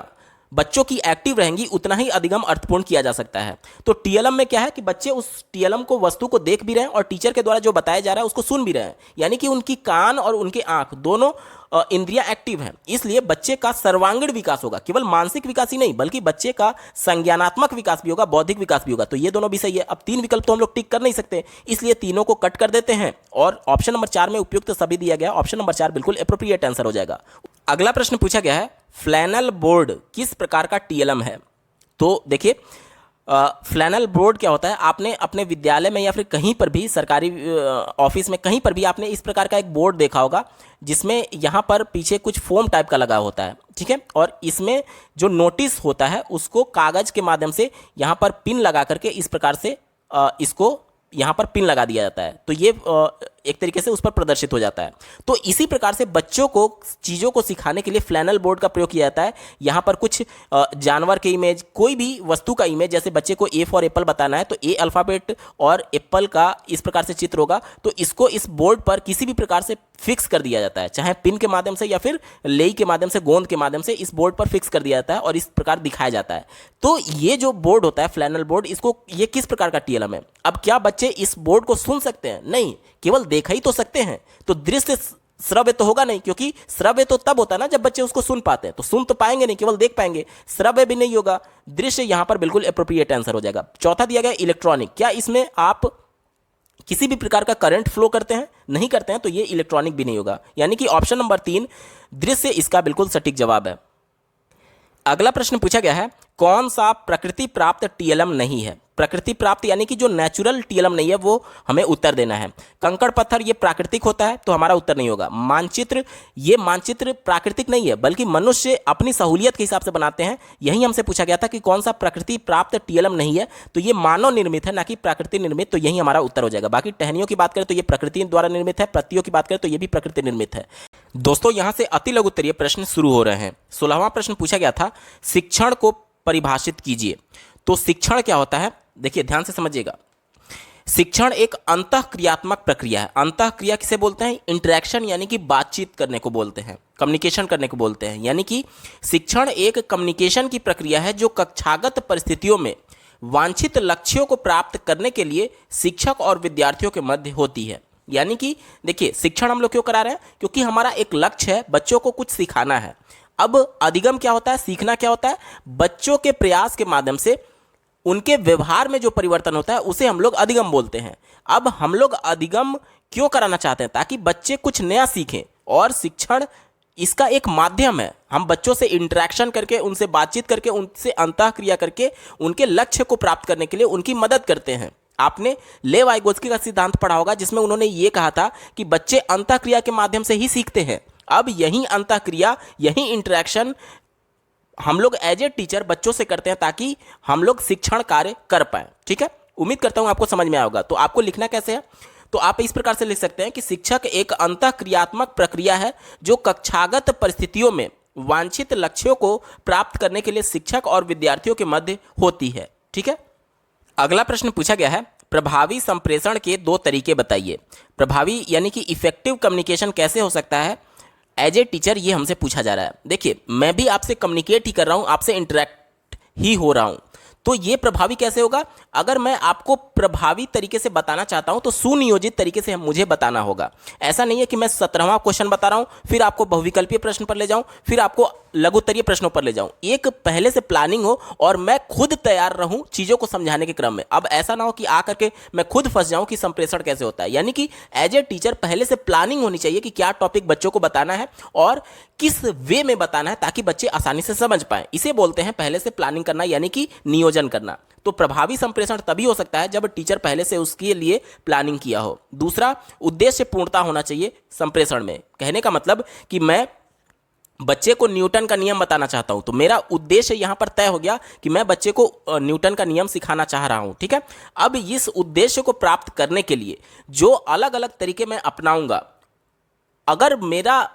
बच्चों की एक्टिव रहेंगी उतना ही अधिगम अर्थपूर्ण किया जा सकता है। तो टीएलएम में क्या है कि बच्चे उस टीएलएम को वस्तु को देख भी रहे हैं और टीचर के द्वारा जो बताया जा रहा है उसको सुन भी रहे हैं, यानी कि उनकी कान और उनकी आंख दोनों इंद्रियां एक्टिव हैं। इसलिए बच्चे का सर्वांगीण विकास होगा, केवल मानसिक विकास ही नहीं बल्कि बच्चे का संज्ञानात्मक विकास भी होगा, बौद्धिक विकास भी होगा। तो ये दोनों भी सही है। अब 3 विकल्प तो हम लोग टिक कर नहीं सकते, इसलिए तीनों को कट कर देते हैं और ऑप्शन नंबर 4 में उपयुक्त सभी दिया गया। ऑप्शन नंबर 4 बिल्कुल एप्रोप्रिएट आंसर हो जाएगा। अगला प्रश्न पूछा गया है, फ्लैनल बोर्ड किस प्रकार का टीएलएम है? तो देखिए फ्लैनल बोर्ड क्या होता है, आपने अपने विद्यालय में या फिर कहीं पर भी सरकारी ऑफिस में कहीं पर भी आपने इस प्रकार का एक बोर्ड देखा होगा जिसमें यहाँ पर पीछे कुछ फोम टाइप का लगा होता है। ठीक है, और इसमें जो नोटिस होता है उसको कागज के माध्यम से यहाँ पर पिन लगा करके इस प्रकार से इसको यहाँ पर पिन लगा दिया जाता है, तो ये एक तरीके से उस पर प्रदर्शित हो जाता है। तो इसी प्रकार से बच्चों को चीज़ों को सिखाने के लिए फ्लैनल बोर्ड का प्रयोग किया जाता है। यहाँ पर कुछ जानवर के इमेज, कोई भी वस्तु का इमेज, जैसे बच्चे को ए फॉर एप्पल बताना है तो ए अल्फ़ाबेट और एप्पल का इस प्रकार से चित्र होगा, तो इसको इस बोर्ड पर किसी भी प्रकार से फिक्स कर दिया जाता है, चाहे पिन के माध्यम से या फिर लेई के माध्यम से, गोंद के माध्यम से इस बोर्ड पर फिक्स कर दिया जाता है और इस प्रकार दिखाया जाता है। तो ये जो बोर्ड होता है फ्लैनल बोर्ड, इसको ये किस प्रकार का टीएलएम है? अब क्या बच्चे इस बोर्ड को सुन सकते हैं? नहीं, केवल देखा ही तो सकते हैं। तो दृश्य श्रव्य तो होगा नहीं, क्योंकि श्रव्य तो तब होता है ना जब बच्चे उसको सुन पाते हैं, तो सुन तो पाएंगे नहीं, केवल देख पाएंगे, श्रव्य भी नहीं होगा। दृश्य यहां पर बिल्कुल एप्रोप्रिएट आंसर हो जाएगा। चौथा दिया गया इलेक्ट्रॉनिक, क्या इसमें आप किसी भी प्रकार का करंट फ्लो करते हैं? नहीं करते हैं, तो ये इलेक्ट्रॉनिक भी नहीं होगा, यानी कि ऑप्शन नंबर 3 दृश्य इसका बिल्कुल सटीक जवाब है। अगला प्रश्न पूछा गया है, कौन सा प्रकृति प्राप्त टीएलएम नहीं है? प्रकृति प्राप्त यानी कि जो नेचुरल टीएलएम नहीं है वो हमें उत्तर देना है। कंकड़ पत्थर ये प्राकृतिक होता है तो हमारा उत्तर नहीं होगा। मानचित्र, ये मानचित्र प्राकृतिक नहीं है बल्कि मनुष्य अपनी सहूलियत के हिसाब से बनाते हैं। यही हमसे पूछा गया था कि कौन सा प्रकृति प्राप्त टीएलएम नहीं है, तो ये मानव निर्मित है ना कि प्रकृति निर्मित, तो यही हमारा उत्तर हो जाएगा। बाकी टहनियों की बात करें तो ये प्रकृति द्वारा निर्मित है, पत्तियों की बात करें तो ये भी प्रकृति निर्मित है। दोस्तों यहां से अति लघु उत्तरीय प्रश्न शुरू हो रहे हैं। 16वां प्रश्न पूछा गया था शिक्षण को परिभाषित कीजिए। तो शिक्षण क्या होता है, देखिए ध्यान से समझिएगा। शिक्षण एक अंतःक्रियात्मक प्रक्रिया है। अंतःक्रिया किसे बोलते हैं? इंटरेक्शन यानी कि बातचीत करने को बोलते हैं, कम्युनिकेशन करने को बोलते हैं। यानी कि शिक्षण एक कम्युनिकेशन की प्रक्रिया है जो कक्षागत परिस्थितियों में वांछित लक्ष्यों को प्राप्त करने के लिए शिक्षक और विद्यार्थियों के मध्य होती है। यानी कि देखिए शिक्षण हम लोग क्यों करा रहे हैं? क्योंकि हमारा एक लक्ष्य है, बच्चों को कुछ सिखाना है। अब अधिगम क्या होता है, सीखना क्या होता है? बच्चों के प्रयास के माध्यम से उनके व्यवहार में जो परिवर्तन होता है उसे हम लोग अधिगम बोलते हैं। अब हम लोग अधिगम क्यों कराना चाहते हैं? ताकि बच्चे कुछ नया सीखें, और शिक्षण इसका एक माध्यम है। हम बच्चों से इंटरेक्शन करके, उनसे बातचीत करके, उनसे अंतःक्रिया करके उनके लक्ष्य को प्राप्त करने के लिए उनकी मदद करते हैं। आपने लेव वाइगोत्स्की का सिद्धांत पढ़ा होगा जिसमें उन्होंने ये कहा था कि बच्चे अंतःक्रिया के माध्यम से ही सीखते हैं। अब यही अंतःक्रिया, यही इंटरेक्शन हम लोग एज ए टीचर बच्चों से करते हैं ताकि हम लोग शिक्षण कार्य कर पाए। ठीक है, उम्मीद करता हूं आपको समझ में आया होगा। तो आपको लिखना कैसे है? तो आप इस प्रकार से लिख सकते हैं कि शिक्षक एक अंतःक्रियात्मक प्रक्रिया है जो कक्षागत परिस्थितियों में वांछित लक्ष्यों को प्राप्त करने के लिए शिक्षक और विद्यार्थियों के मध्य होती है। ठीक है, अगला प्रश्न पूछा गया है प्रभावी संप्रेषण के 2 तरीके बताइए। प्रभावी यानी कि इफेक्टिव कम्युनिकेशन कैसे हो सकता है एज ए टीचर, ये हमसे पूछा जा रहा है। देखिए मैं भी आपसे कम्युनिकेट ही कर रहा हूं, आपसे इंटरेक्ट ही हो रहा हूं, तो ये प्रभावी कैसे होगा? अगर मैं आपको प्रभावी तरीके से बताना चाहता हूं तो सुनियोजित तरीके से मुझे बताना होगा। ऐसा नहीं है कि मैं 17वां क्वेश्चन बता रहा हूं फिर आपको बहुविकल्पीय प्रश्न पर ले जाऊं फिर आपको लघुत्तरीय प्रश्नों पर ले जाऊं। एक पहले से प्लानिंग हो और मैं खुद तैयार रहूं चीजों को समझाने के क्रम में। अब ऐसा ना हो कि आकर के मैं खुद फंस जाऊं कि संप्रेषण कैसे होता है। यानी कि एज ए टीचर पहले से प्लानिंग होनी चाहिए कि क्या टॉपिक बच्चों को बताना है और किस वे में बताना है ताकि बच्चे आसानी से समझ पाए। इसे बोलते हैं पहले से प्लानिंग करना यानी कि नियोजन करना। तो प्रभावी संप्रेषण तभी हो सकता है जब टीचर पहले से उसके लिए प्लानिंग किया हो। दूसरा, उद्देश्य पूर्णता होना चाहिए संप्रेषण में। कहने का मतलब कि मैं बच्चे को न्यूटन का नियम बताना चाहता हूं तो मेरा उद्देश्य यहां पर तय हो गया कि मैं बच्चे को न्यूटन का नियम सिखाना चाह रहा हूं। ठीक है, अब इस उद्देश्य को प्राप्त करने के लिए जो अलग अलग तरीके मैं अपनाऊंगा, अगर मेरा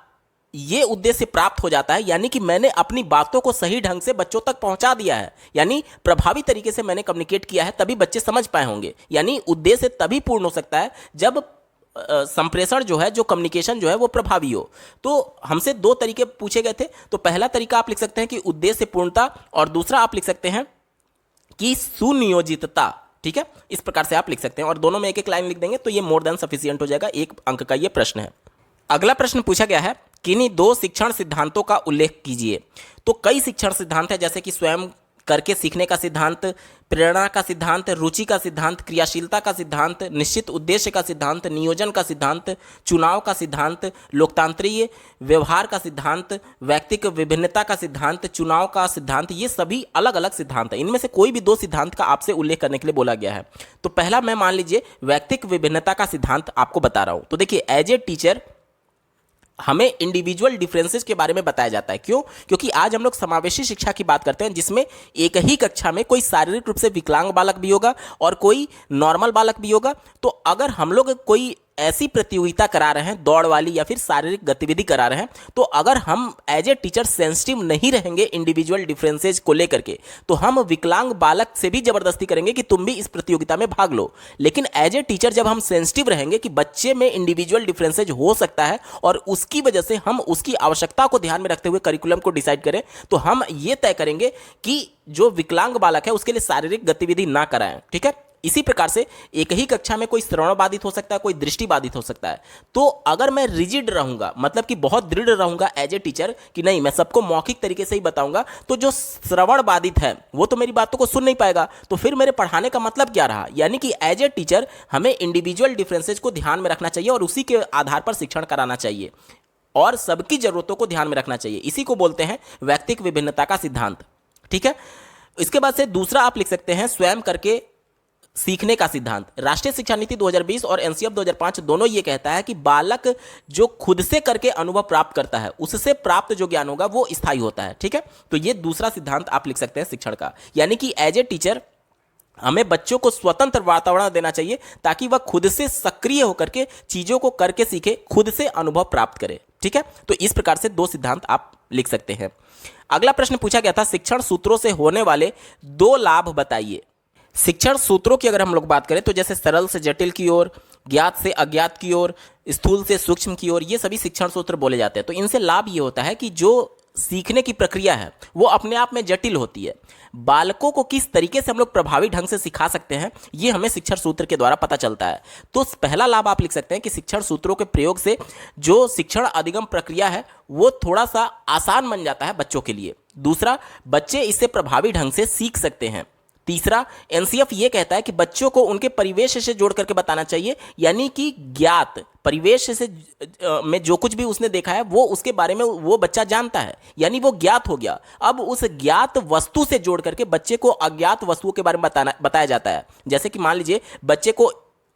ये उद्देश्य प्राप्त हो जाता है यानी कि मैंने अपनी बातों को सही ढंग से बच्चों तक पहुंचा दिया है, यानी प्रभावी तरीके से मैंने कम्युनिकेट किया है, तभी बच्चे समझ पाए होंगे। यानी उद्देश्य तभी पूर्ण हो सकता है जब संप्रेषण जो है, जो कम्युनिकेशन जो है वो प्रभावी हो। तो हमसे 2 तरीके पूछे गए थे। तो पहला तरीका आप लिख सकते हैं कि उद्देश्य पूर्णता, और दूसरा आप लिख सकते हैं कि सुनियोजितता। ठीक है, इस प्रकार से आप लिख सकते हैं और दोनों में एक एक लाइन लिख देंगे तो ये मोर देन सफिशिएंट हो जाएगा। 1 अंक का ये प्रश्न है। अगला प्रश्न पूछा गया है किन्हीं 2 शिक्षण सिद्धांतों का उल्लेख कीजिए। तो कई शिक्षण सिद्धांत है जैसे कि स्वयं करके सीखने का सिद्धांत, प्रेरणा का सिद्धांत, रुचि का सिद्धांत, क्रियाशीलता का सिद्धांत, निश्चित उद्देश्य का सिद्धांत, नियोजन का सिद्धांत, चुनाव का सिद्धांत, लोकतांत्रिक व्यवहार का सिद्धांत, व्यक्तिक विभिन्नता का सिद्धांत, चुनाव का सिद्धांत। ये सभी अलग अलग सिद्धांत हैं। इनमें से कोई भी 2 सिद्धांत का आपसे उल्लेख करने के लिए बोला गया है। तो पहला मैं मान लीजिए व्यक्तिक विभिन्नता का सिद्धांत आपको बता रहा हूं। तो देखिए एज ए टीचर हमें इंडिविजुअल डिफरेंसेस के बारे में बताया जाता है। क्यों? क्योंकि आज हम लोग समावेशी शिक्षा की बात करते हैं जिसमें एक ही कक्षा में कोई शारीरिक रूप से विकलांग बालक भी होगा और कोई नॉर्मल बालक भी होगा। तो अगर हम लोग कोई ऐसी प्रतियोगिता करा रहे हैं, दौड़ वाली या फिर शारीरिक गतिविधि करा रहे हैं, तो अगर हम एज ए टीचर सेंसिटिव नहीं रहेंगे इंडिविजुअल डिफरेंसेज को लेकर के, तो हम विकलांग बालक से भी जबरदस्ती करेंगे कि तुम भी इस प्रतियोगिता में भाग लो। लेकिन एज ए टीचर जब हम सेंसिटिव रहेंगे कि बच्चे में इंडिविजुअल डिफरेंसेज हो सकता है और उसकी वजह से हम उसकी आवश्यकता को ध्यान में रखते हुए करिकुलम को डिसाइड करें, तो हम ये तय करेंगे कि जो विकलांग बालक है उसके लिए शारीरिक गतिविधि ना कराएं। ठीक है, इसी प्रकार से एक ही कक्षा में कोई श्रवण बाधित हो सकता है, कोई दृष्टि बाधित हो सकता है। तो अगर मैं रिजिड रहूंगा, मतलब कि बहुत दृढ़ रहूंगा एज ए टीचर कि नहीं मैं सबको मौखिक तरीके से ही बताऊंगा, तो जो श्रवण बाधित है वो तो मेरी बातों को सुन नहीं पाएगा। तो फिर मेरे पढ़ाने का मतलब क्या रहा? यानी कि एज ए टीचर हमें इंडिविजुअल डिफरेंसेज को ध्यान में रखना चाहिए और उसी के आधार पर शिक्षण कराना चाहिए और सबकी जरूरतों को ध्यान में रखना चाहिए। इसी को बोलते हैं व्यक्तिक विभिन्नता का सिद्धांत। ठीक है, इसके बाद से दूसरा आप लिख सकते हैं स्वयं करके सीखने का सिद्धांत। राष्ट्रीय शिक्षा नीति 2020 और एनसीएफ 2005 दोनों ये कहता है कि बालक जो खुद से करके अनुभव प्राप्त करता है उससे प्राप्त जो ज्ञान होगा वो स्थायी होता है। ठीक है, तो ये दूसरा सिद्धांत आप लिख सकते हैं शिक्षण का, यानी कि एज ए टीचर हमें बच्चों को स्वतंत्र वातावरण देना चाहिए ताकि वह खुद से सक्रिय होकर के चीजों को करके सीखे, खुद से अनुभव प्राप्त करे। ठीक है, तो इस प्रकार से दो सिद्धांत आप लिख सकते हैं। अगला प्रश्न पूछा गया था, शिक्षण सूत्रों से होने वाले 2 लाभ बताइए। शिक्षण सूत्रों की अगर हम लोग बात करें तो जैसे सरल से जटिल की ओर, ज्ञात से अज्ञात की ओर, स्थूल से सूक्ष्म की ओर, ये सभी शिक्षण सूत्र बोले जाते हैं। तो इनसे लाभ ये होता है कि जो सीखने की प्रक्रिया है वो अपने आप में जटिल होती है। बालकों को किस तरीके से हम लोग प्रभावी ढंग से सिखा सकते हैं ये हमें शिक्षण सूत्र के द्वारा पता चलता है। तो पहला लाभ आप लिख सकते हैं कि शिक्षण सूत्रों के प्रयोग से जो शिक्षण अधिगम प्रक्रिया है वो थोड़ा सा आसान बन जाता है बच्चों के लिए। दूसरा, बच्चे इससे प्रभावी ढंग से सीख सकते हैं। तीसरा, एनसीएफ ये कहता है कि बच्चों को उनके परिवेश से जोड़ करके बताना चाहिए, यानी कि ज्ञात परिवेश से में जो कुछ भी उसने देखा है वो उसके बारे में वो बच्चा जानता है, यानी वो ज्ञात हो गया। अब उस ज्ञात वस्तु से जोड़ करके बच्चे को अज्ञात वस्तुओं के बारे में बताया जाता है। जैसे कि मान लीजिए बच्चे को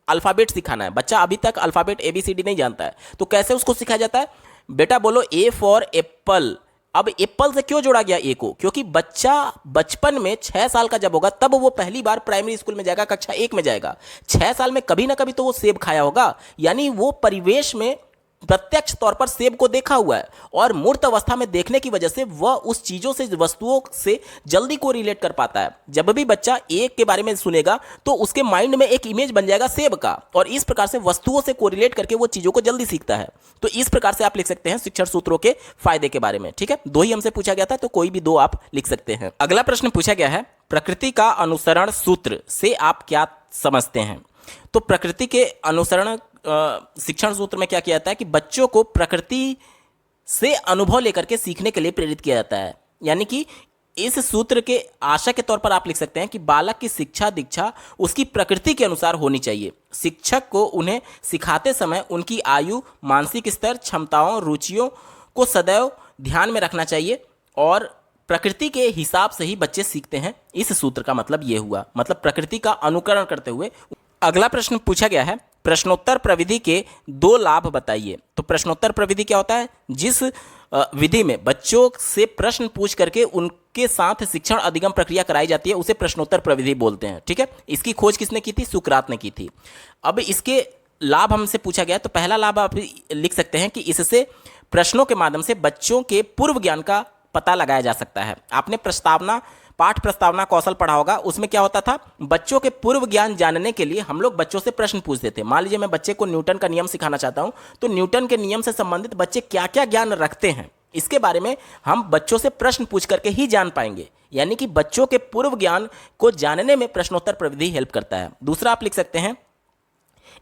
अल्फाबेट सिखाना है, बच्चा अभी तक अल्फाबेट ABCD नहीं जानता है, तो कैसे उसको सिखाया जाता है? बेटा बोलो A फॉर एप्पल। अब एप्पल से क्यों जोड़ा गया ए को? क्योंकि बच्चा बचपन में 6 साल का जब होगा तब वो पहली बार प्राइमरी स्कूल में जाएगा, कक्षा 1 में जाएगा। 6 साल में कभी ना कभी तो वो सेब खाया होगा, यानी वो परिवेश में प्रत्यक्ष तौर पर सेब को देखा हुआ है और मूर्त अवस्था में देखने की वजह से वह उस चीजों से, वस्तुओं से जल्दी को रिलेट कर पाता है। जब भी बच्चा एक के बारे में सुनेगा तो उसके माइंड में एक इमेज बन जाएगा सेब का, और इस प्रकार से वस्तुओं से कोरिलेट करके वो चीजों को जल्दी सीखता है। तो इस प्रकार से आप लिख सकते हैं शिक्षण सूत्रों के फायदे के बारे में। ठीक है, 2 ही हमसे पूछा गया था, तो कोई भी 2 आप लिख सकते हैं। अगला प्रश्न पूछा गया है, प्रकृति का अनुसरण सूत्र से आप क्या समझते हैं? तो प्रकृति के अनुसरण शिक्षण सूत्र में क्या किया जाता है कि बच्चों को प्रकृति से अनुभव लेकर के सीखने के लिए प्रेरित किया जाता है। यानी कि इस सूत्र के आशा के तौर पर आप लिख सकते हैं कि बालक की शिक्षा दीक्षा उसकी प्रकृति के अनुसार होनी चाहिए। शिक्षक को उन्हें सिखाते समय उनकी आयु, मानसिक स्तर, क्षमताओं, रुचियों को सदैव ध्यान में रखना चाहिए और प्रकृति के हिसाब से ही बच्चे सीखते हैं। इस सूत्र का मतलब ये हुआ, मतलब प्रकृति का अनुकरण करते हुए। अगला प्रश्न पूछा गया है, प्रश्नोत्तर प्रविधि के 2 लाभ बताइए। तो प्रश्नोत्तर प्रविधि क्या होता है? जिस विधि में बच्चों से प्रश्न पूछ करके उनके साथ शिक्षण अधिगम प्रक्रिया कराई जाती है उसे प्रश्नोत्तर प्रविधि बोलते हैं। ठीक है, इसकी खोज किसने की थी? सुकरात ने की थी। अब इसके लाभ हमसे पूछा गया, तो पहला लाभ आप लिख सकते हैं कि इससे प्रश्नों के माध्यम से बच्चों के पूर्व ज्ञान का पता लगाया जा सकता है। आपने पाठ प्रस्तावना कौशल पढ़ा होगा, उसमें क्या होता था? बच्चों के पूर्व ज्ञान जानने के लिए हम लोग बच्चों से प्रश्न पूछते थे। मान लीजिए मैं बच्चे को न्यूटन का नियम सिखाना चाहता हूं, तो न्यूटन के नियम से संबंधित बच्चे क्या क्या ज्ञान रखते हैं इसके बारे में हम बच्चों से प्रश्न पूछ करके ही जान पाएंगे। यानी कि बच्चों के पूर्व ज्ञान को जानने में प्रश्नोत्तर प्रविधि हेल्प करता है। दूसरा आप लिख सकते हैं,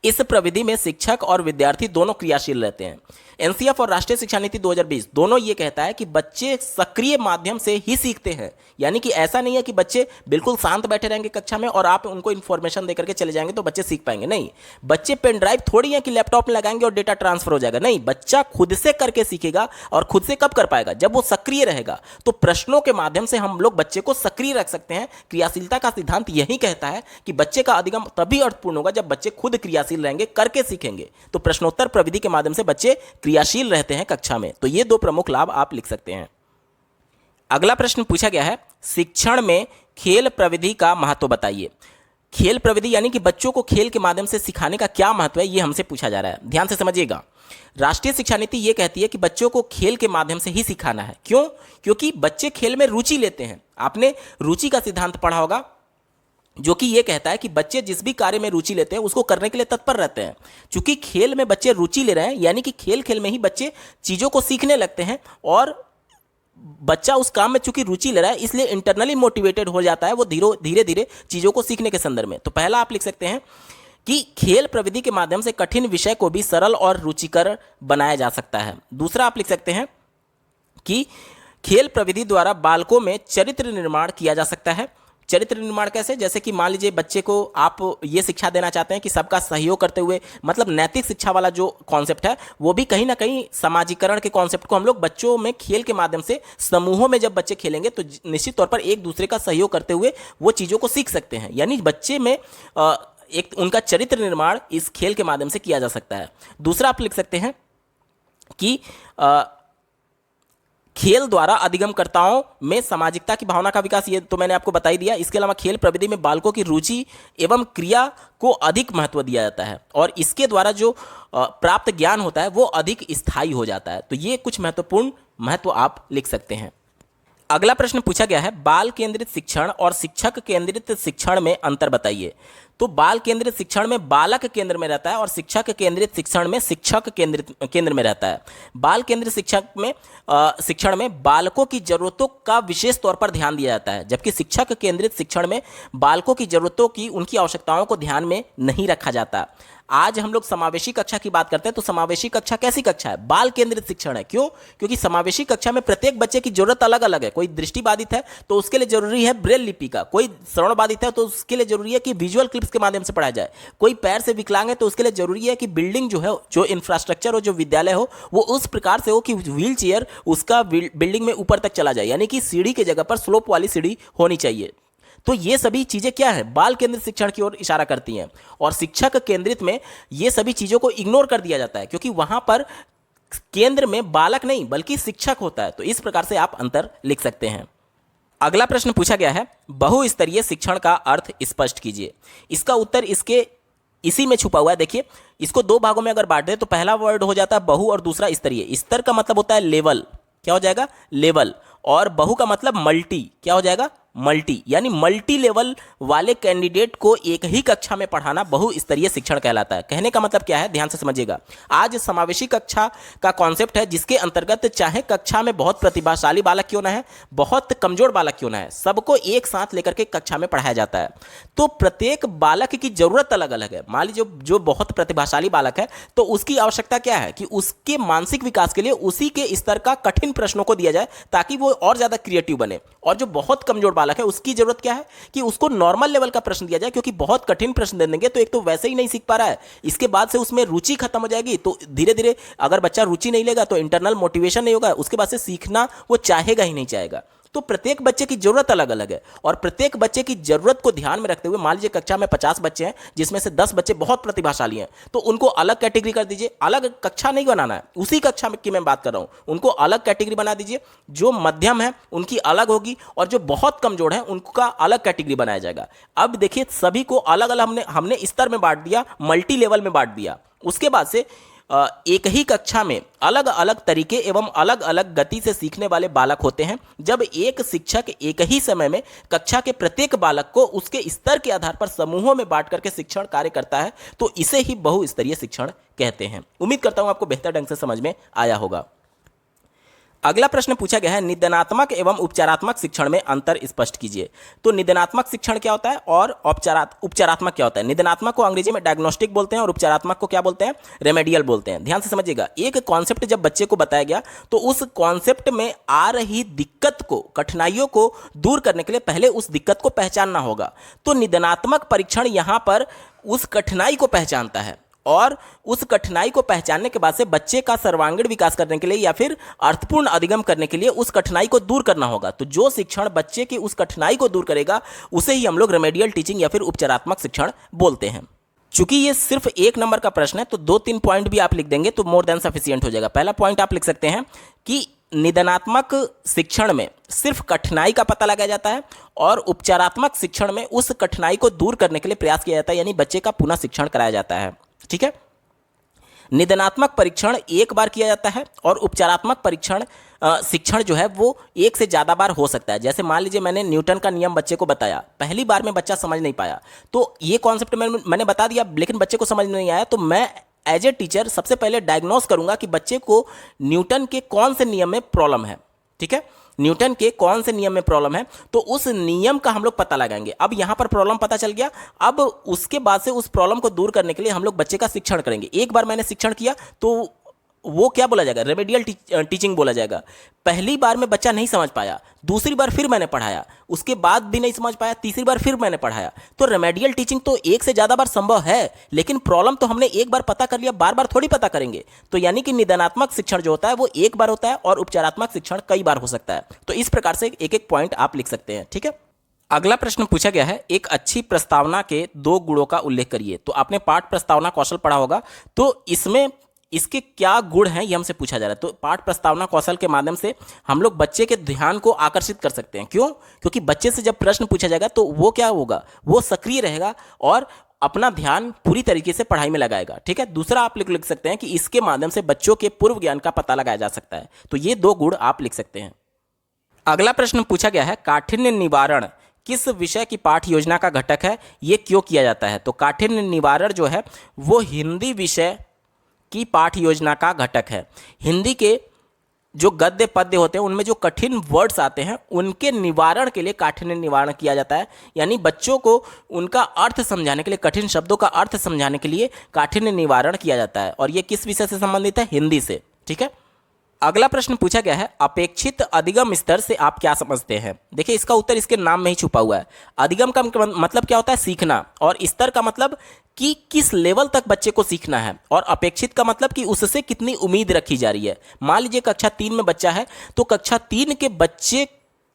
इस प्रविधि में शिक्षक और विद्यार्थी दोनों क्रियाशील रहते हैं। एनसीएफ और राष्ट्रीय शिक्षा नीति 2020 दोनों ये कहता है कि बच्चे सक्रिय माध्यम से ही सीखते हैं। यानी कि ऐसा नहीं है कि बच्चे बिल्कुल शांत बैठे रहेंगे कक्षा में और आप उनको इन्फॉर्मेशन देकर के चले जाएंगे तो बच्चे सीख पाएंगे। नहीं, बच्चे पेन ड्राइव थोड़ी है कि लैपटॉप में लगाएंगे और डेटा ट्रांसफर हो जाएगा। नहीं, बच्चा खुद से करके सीखेगा, और खुद से कब कर पाएगा? जब वो सक्रिय रहेगा। तो प्रश्नों के माध्यम से हम लोग बच्चे को सक्रिय रख सकते हैं। क्रियाशीलता का सिद्धांत यही कहता है कि बच्चे का अधिगम तभी अर्थपूर्ण होगा जब बच्चे खुद क्रियाशील रहेंगे, करके सीखेंगे। तो प्रश्नोत्तर प्रविधि के माध्यम से बच्चे क्रियाशील रहते हैं कक्षा में। तो ये 2 प्रमुख लाभ आप लिख सकते हैं। अगला प्रश्न पूछा गया है, शिक्षण में खेल प्रविधि का महत्व बताइए। खेल प्रविधि यानी कि बच्चों को खेल के माध्यम से सिखाने का क्या महत्व है, ये हमसे पूछा जा रहा है। ध्यान से समझिएगा, राष्ट्रीय शिक्षा नीति ये कहती है कि बच्चों को खेल के माध्यम से ही सिखाना है। क्यों? क्योंकि बच्चे खेल में रुचि लेते हैं। आपने रुचि का सिद्धांत पढ़ा होगा, जो कि ये कहता है कि बच्चे जिस भी कार्य में रुचि लेते हैं उसको करने के लिए तत्पर रहते हैं। चूंकि खेल में बच्चे रुचि ले रहे हैं, यानी कि खेल खेल में ही बच्चे चीज़ों को सीखने लगते हैं, और बच्चा उस काम में चूंकि रुचि ले रहा है इसलिए इंटरनली मोटिवेटेड हो जाता है वो धीरे धीरे चीज़ों को सीखने के संदर्भ में। तो पहला आप लिख सकते हैं कि खेल प्रविधि के माध्यम से कठिन विषय को भी सरल और रुचिकर बनाया जा सकता है। दूसरा आप लिख सकते हैं कि खेल प्रविधि द्वारा बालकों में चरित्र निर्माण किया जा सकता है। चरित्र निर्माण कैसे, जैसे कि मान लीजिए बच्चे को आप ये शिक्षा देना चाहते हैं कि सबका सहयोग करते हुए, मतलब नैतिक शिक्षा वाला जो कॉन्सेप्ट है वो भी कहीं ना कहीं समाजीकरण के कॉन्सेप्ट को हम लोग बच्चों में खेल के माध्यम से, समूहों में जब बच्चे खेलेंगे तो निश्चित तौर पर एक दूसरे का सहयोग करते हुए वो चीज़ों को सीख सकते हैं। यानी बच्चे में एक उनका चरित्र निर्माण इस खेल के माध्यम से किया जा सकता है। दूसरा आप लिख सकते हैं कि खेल द्वारा अधिगमकर्ताओं में सामाजिकता की भावना का विकास, ये तो मैंने आपको बता ही दिया। इसके अलावा खेल प्रविधि में बालकों की रुचि एवं क्रिया को अधिक महत्व दिया जाता है और इसके द्वारा जो प्राप्त ज्ञान होता है वो अधिक स्थायी हो जाता है। तो ये कुछ महत्वपूर्ण महत्व आप लिख सकते हैं। अगला प्रश्न पूछा गया है, बाल केंद्रित शिक्षण और शिक्षक केंद्रित शिक्षण में अंतर बताइए। तो बाल केंद्रित शिक्षण में बालक केंद्र में रहता है और शिक्षक केंद्रित शिक्षण में शिक्षक केंद्र में रहता है। बाल केंद्रित शिक्षण में बालकों की जरूरतों का विशेष तौर पर ध्यान दिया जाता है, जबकि शिक्षक केंद्रित शिक्षण में बालकों की जरूरतों की, उनकी आवश्यकताओं को ध्यान में नहीं रखा जाता। आज हम लोग समावेशी कक्षा की बात करते हैं, तो समावेशी कक्षा कैसी कक्षा है? बाल केंद्रित शिक्षण है। क्यों? क्योंकि समावेशी कक्षा में प्रत्येक बच्चे की जरूरत अलग अलग है। कोई दृष्टिबाधित है तो उसके लिए जरूरी है ब्रेल लिपि का, कोई श्रवण बाधित है तो उसके लिए जरूरी है कि विजुअल क्लिप्स के माध्यम से पढ़ाया जाए, कोई पैर से विकलांग है तो उसके लिए जरूरी है कि बिल्डिंग जो है, जो इंफ्रास्ट्रक्चर हो, जो विद्यालय हो, वो उस प्रकार से हो कि व्हील चेयर उसका बिल्डिंग में ऊपर तक चला जाए, यानी कि सीढ़ी की जगह पर स्लोप वाली सीढ़ी होनी चाहिए। तो ये सभी चीजें क्या है? बाल केंद्रित शिक्षण की ओर इशारा करती हैं। और शिक्षक केंद्रित में ये सभी चीजों को इग्नोर कर दिया जाता है, क्योंकि वहां पर केंद्र में बालक नहीं बल्कि शिक्षक होता है। तो इस प्रकार से आप अंतर लिख सकते हैं। अगला प्रश्न पूछा गया है, बहुस्तरीय शिक्षण का अर्थ स्पष्ट कीजिए। इसका उत्तर इसी में छुपा हुआ है। देखिए, इसको दो भागों में अगर बांट दें तो पहला वर्ड हो जाता है बहु और दूसरा स्तरीय। स्तर का मतलब होता है लेवल, क्या हो जाएगा? लेवल। और बहु का मतलब मल्टी, क्या हो जाएगा? मल्टी। यानी मल्टी लेवल वाले कैंडिडेट को एक ही कक्षा में पढ़ाना बहुस्तरीय शिक्षण कहलाता है। कहने का मतलब क्या है, ध्यान से समझिएगा। आज समावेशी कक्षा का कॉन्सेप्ट है, जिसके अंतर्गत चाहे कक्षा में बहुत प्रतिभाशाली बालक क्यों ना है, बहुत कमजोर बालक क्यों ना है, सबको एक साथ लेकर के कक्षा में पढ़ाया जाता है। तो प्रत्येक बालक की जरूरत अलग अलग है। मान लीजिए जो बहुत प्रतिभाशाली बालक है तो उसकी आवश्यकता क्या है कि उसके मानसिक विकास के लिए उसी के स्तर का कठिन प्रश्नों को दिया जाए ताकि वो और ज्यादा क्रिएटिव बने। और जो बहुत कमजोर बालक है उसकी जरूरत क्या है कि उसको नॉर्मल लेवल का प्रश्न दिया जाए, क्योंकि बहुत कठिन प्रश्न दे देंगे तो एक तो वैसे ही नहीं सीख पा रहा है, इसके बाद से उसमें रुचि खत्म हो जाएगी। तो धीरे धीरे अगर बच्चा रुचि नहीं लेगा तो इंटरनल मोटिवेशन नहीं होगा, उसके बाद से सीखना वो चाहेगा ही नहीं चाहेगा। तो प्रत्येक बच्चे की जरूरत अलग अलग है और प्रत्येक बच्चे की जरूरत को ध्यान में रखते हुए, मान लीजिए कक्षा में 50 बच्चे हैं जिसमें से 10 बच्चे बहुत प्रतिभाशाली हैं, तो उनको अलग कैटेगरी कर दीजिए। अलग कक्षा नहीं बनाना है, उसी कक्षा की मैं बात कर रहा हूं, उनको अलग कैटेगरी बना दीजिए। जो मध्यम है उनकी अलग होगी और जो बहुत कमजोर है उनका अलग कैटेगरी बनाया जाएगा। अब देखिए, सभी को अलग अलग हमने स्तर में बांट दिया, मल्टी लेवल में बांट दिया। उसके बाद से एक ही कक्षा में अलग अलग तरीके एवं अलग अलग गति से सीखने वाले बालक होते हैं। जब एक शिक्षक एक ही समय में कक्षा के प्रत्येक बालक को उसके स्तर के आधार पर समूहों में बांट करके शिक्षण कार्य करता है तो इसे ही बहुस्तरीय शिक्षण कहते हैं। उम्मीद करता हूं आपको बेहतर ढंग से समझ में आया होगा। अगला प्रश्न पूछा गया है, निदानात्मक एवं उपचारात्मक शिक्षण में अंतर स्पष्ट कीजिए। तो निदानात्मक शिक्षण क्या होता है और उपचारात्मक क्या होता है? निदानात्मक को अंग्रेजी में डायग्नोस्टिक बोलते हैं और उपचारात्मक को क्या बोलते हैं? रेमेडियल बोलते हैं। ध्यान से समझिएगा, एक कॉन्सेप्ट जब बच्चे को बताया गया तो उस कॉन्सेप्ट में आ रही दिक्कत को, कठिनाइयों को दूर करने के लिए पहले उस दिक्कत को पहचानना होगा। तो निदानात्मक परीक्षण यहां पर उस कठिनाई को पहचानता है और उस कठिनाई को पहचानने के बाद से बच्चे का सर्वांगीण विकास करने के लिए या फिर अर्थपूर्ण अधिगम करने के लिए उस कठिनाई को दूर करना होगा। तो जो शिक्षण बच्चे की उस कठिनाई को दूर करेगा उसे ही हम लोग रेमेडियल टीचिंग या फिर उपचारात्मक शिक्षण बोलते हैं। चूंकि ये सिर्फ 1 नंबर का प्रश्न है तो 2-3 पॉइंट भी आप लिख देंगे तो मोर देन सफिशिएंट हो जाएगा। पहला पॉइंट आप लिख सकते हैं कि निदानात्मक शिक्षण में सिर्फ कठिनाई का पता लगाया जाता है और उपचारात्मक शिक्षण में उस कठिनाई को दूर करने के लिए प्रयास किया जाता है, यानी बच्चे का पुनः शिक्षण कराया जाता है। ठीक है, निदानात्मक परीक्षण एक बार किया जाता है और उपचारात्मक परीक्षण शिक्षण जो है वो एक से ज़्यादा बार हो सकता है। जैसे मान लीजिए मैंने न्यूटन का नियम बच्चे को बताया, पहली बार में बच्चा समझ नहीं पाया तो ये कॉन्सेप्ट मैंने बता दिया लेकिन बच्चे को समझ नहीं आया, तो मैं एज ए टीचर सबसे पहले डायग्नोस करूंगा कि बच्चे को न्यूटन के कौन से नियम में प्रॉब्लम है। ठीक है, न्यूटन के कौन से नियम में प्रॉब्लम है तो उस नियम का हम लोग पता लगाएंगे। अब यहां पर प्रॉब्लम पता चल गया, अब उसके बाद से उस प्रॉब्लम को दूर करने के लिए हम लोग बच्चे का शिक्षण करेंगे। एक बार मैंने शिक्षण किया तो वो क्या बोला जाएगा, रेमेडियल टीचिंग बोला जाएगा। पहली बार में बच्चा नहीं समझ पाया, दूसरी बार फिर मैंने पढ़ाया, उसके बाद भी नहीं समझ पाया, तीसरी बार फिर मैंने पढ़ाया। तो रेमेडियल टीचिंग तो एक से ज़्यादा बार संभव है, लेकिन प्रॉब्लम तो हमने एक बार पता कर लिया, बार बार थोड़ी पता करेंगे। तो यानी कि निदानात्मक शिक्षण जो होता है वो एक बार होता है और उपचारात्मक शिक्षण कई बार हो सकता है। तो इस प्रकार से एक एक पॉइंट आप लिख सकते हैं, ठीक है। अगला प्रश्न पूछा गया है, एक अच्छी प्रस्तावना के 2 गुणों का उल्लेख करिए। तो आपने पाठ प्रस्तावना कौशल पढ़ा होगा, तो इसमें इसके क्या गुण हैं ये हमसे पूछा जा रहा है। तो पाठ प्रस्तावना कौशल के माध्यम से हम लोग बच्चे के ध्यान को आकर्षित कर सकते हैं। क्यों? क्योंकि बच्चे से जब प्रश्न पूछा जाएगा तो वो क्या होगा, वो सक्रिय रहेगा और अपना ध्यान पूरी तरीके से पढ़ाई में लगाएगा, ठीक है। दूसरा आप लिख सकते हैं कि इसके माध्यम से बच्चों के पूर्व ज्ञान का पता लगाया जा सकता है। तो ये 2 गुण आप लिख सकते हैं। अगला प्रश्न पूछा गया है, काठिन्य निवारण किस विषय की पाठ योजना का घटक है, ये क्यों किया जाता है। तो काठिन्य निवारण जो है वो हिंदी विषय की पाठ योजना का घटक है। हिंदी के जो गद्य पद्य होते हैं उनमें जो कठिन वर्ड्स आते हैं उनके निवारण के लिए काठिन्य निवारण किया जाता है। यानी बच्चों को उनका अर्थ समझाने के लिए, कठिन शब्दों का अर्थ समझाने के लिए काठिन्य निवारण किया जाता है। और ये किस विषय से संबंधित है, हिंदी से, ठीक है। अगला प्रश्न पूछा गया है, अपेक्षित अधिगम स्तर से आप क्या समझते हैं। देखिए इसका उत्तर इसके नाम में ही छुपा हुआ है। अधिगम का मतलब क्या होता है, सीखना, और स्तर का मतलब कि किस लेवल तक बच्चे को सीखना है, और अपेक्षित का मतलब कि उससे कितनी उम्मीद रखी जा रही है। मान लीजिए कक्षा 3 में बच्चा है, तो कक्षा 3 के बच्चे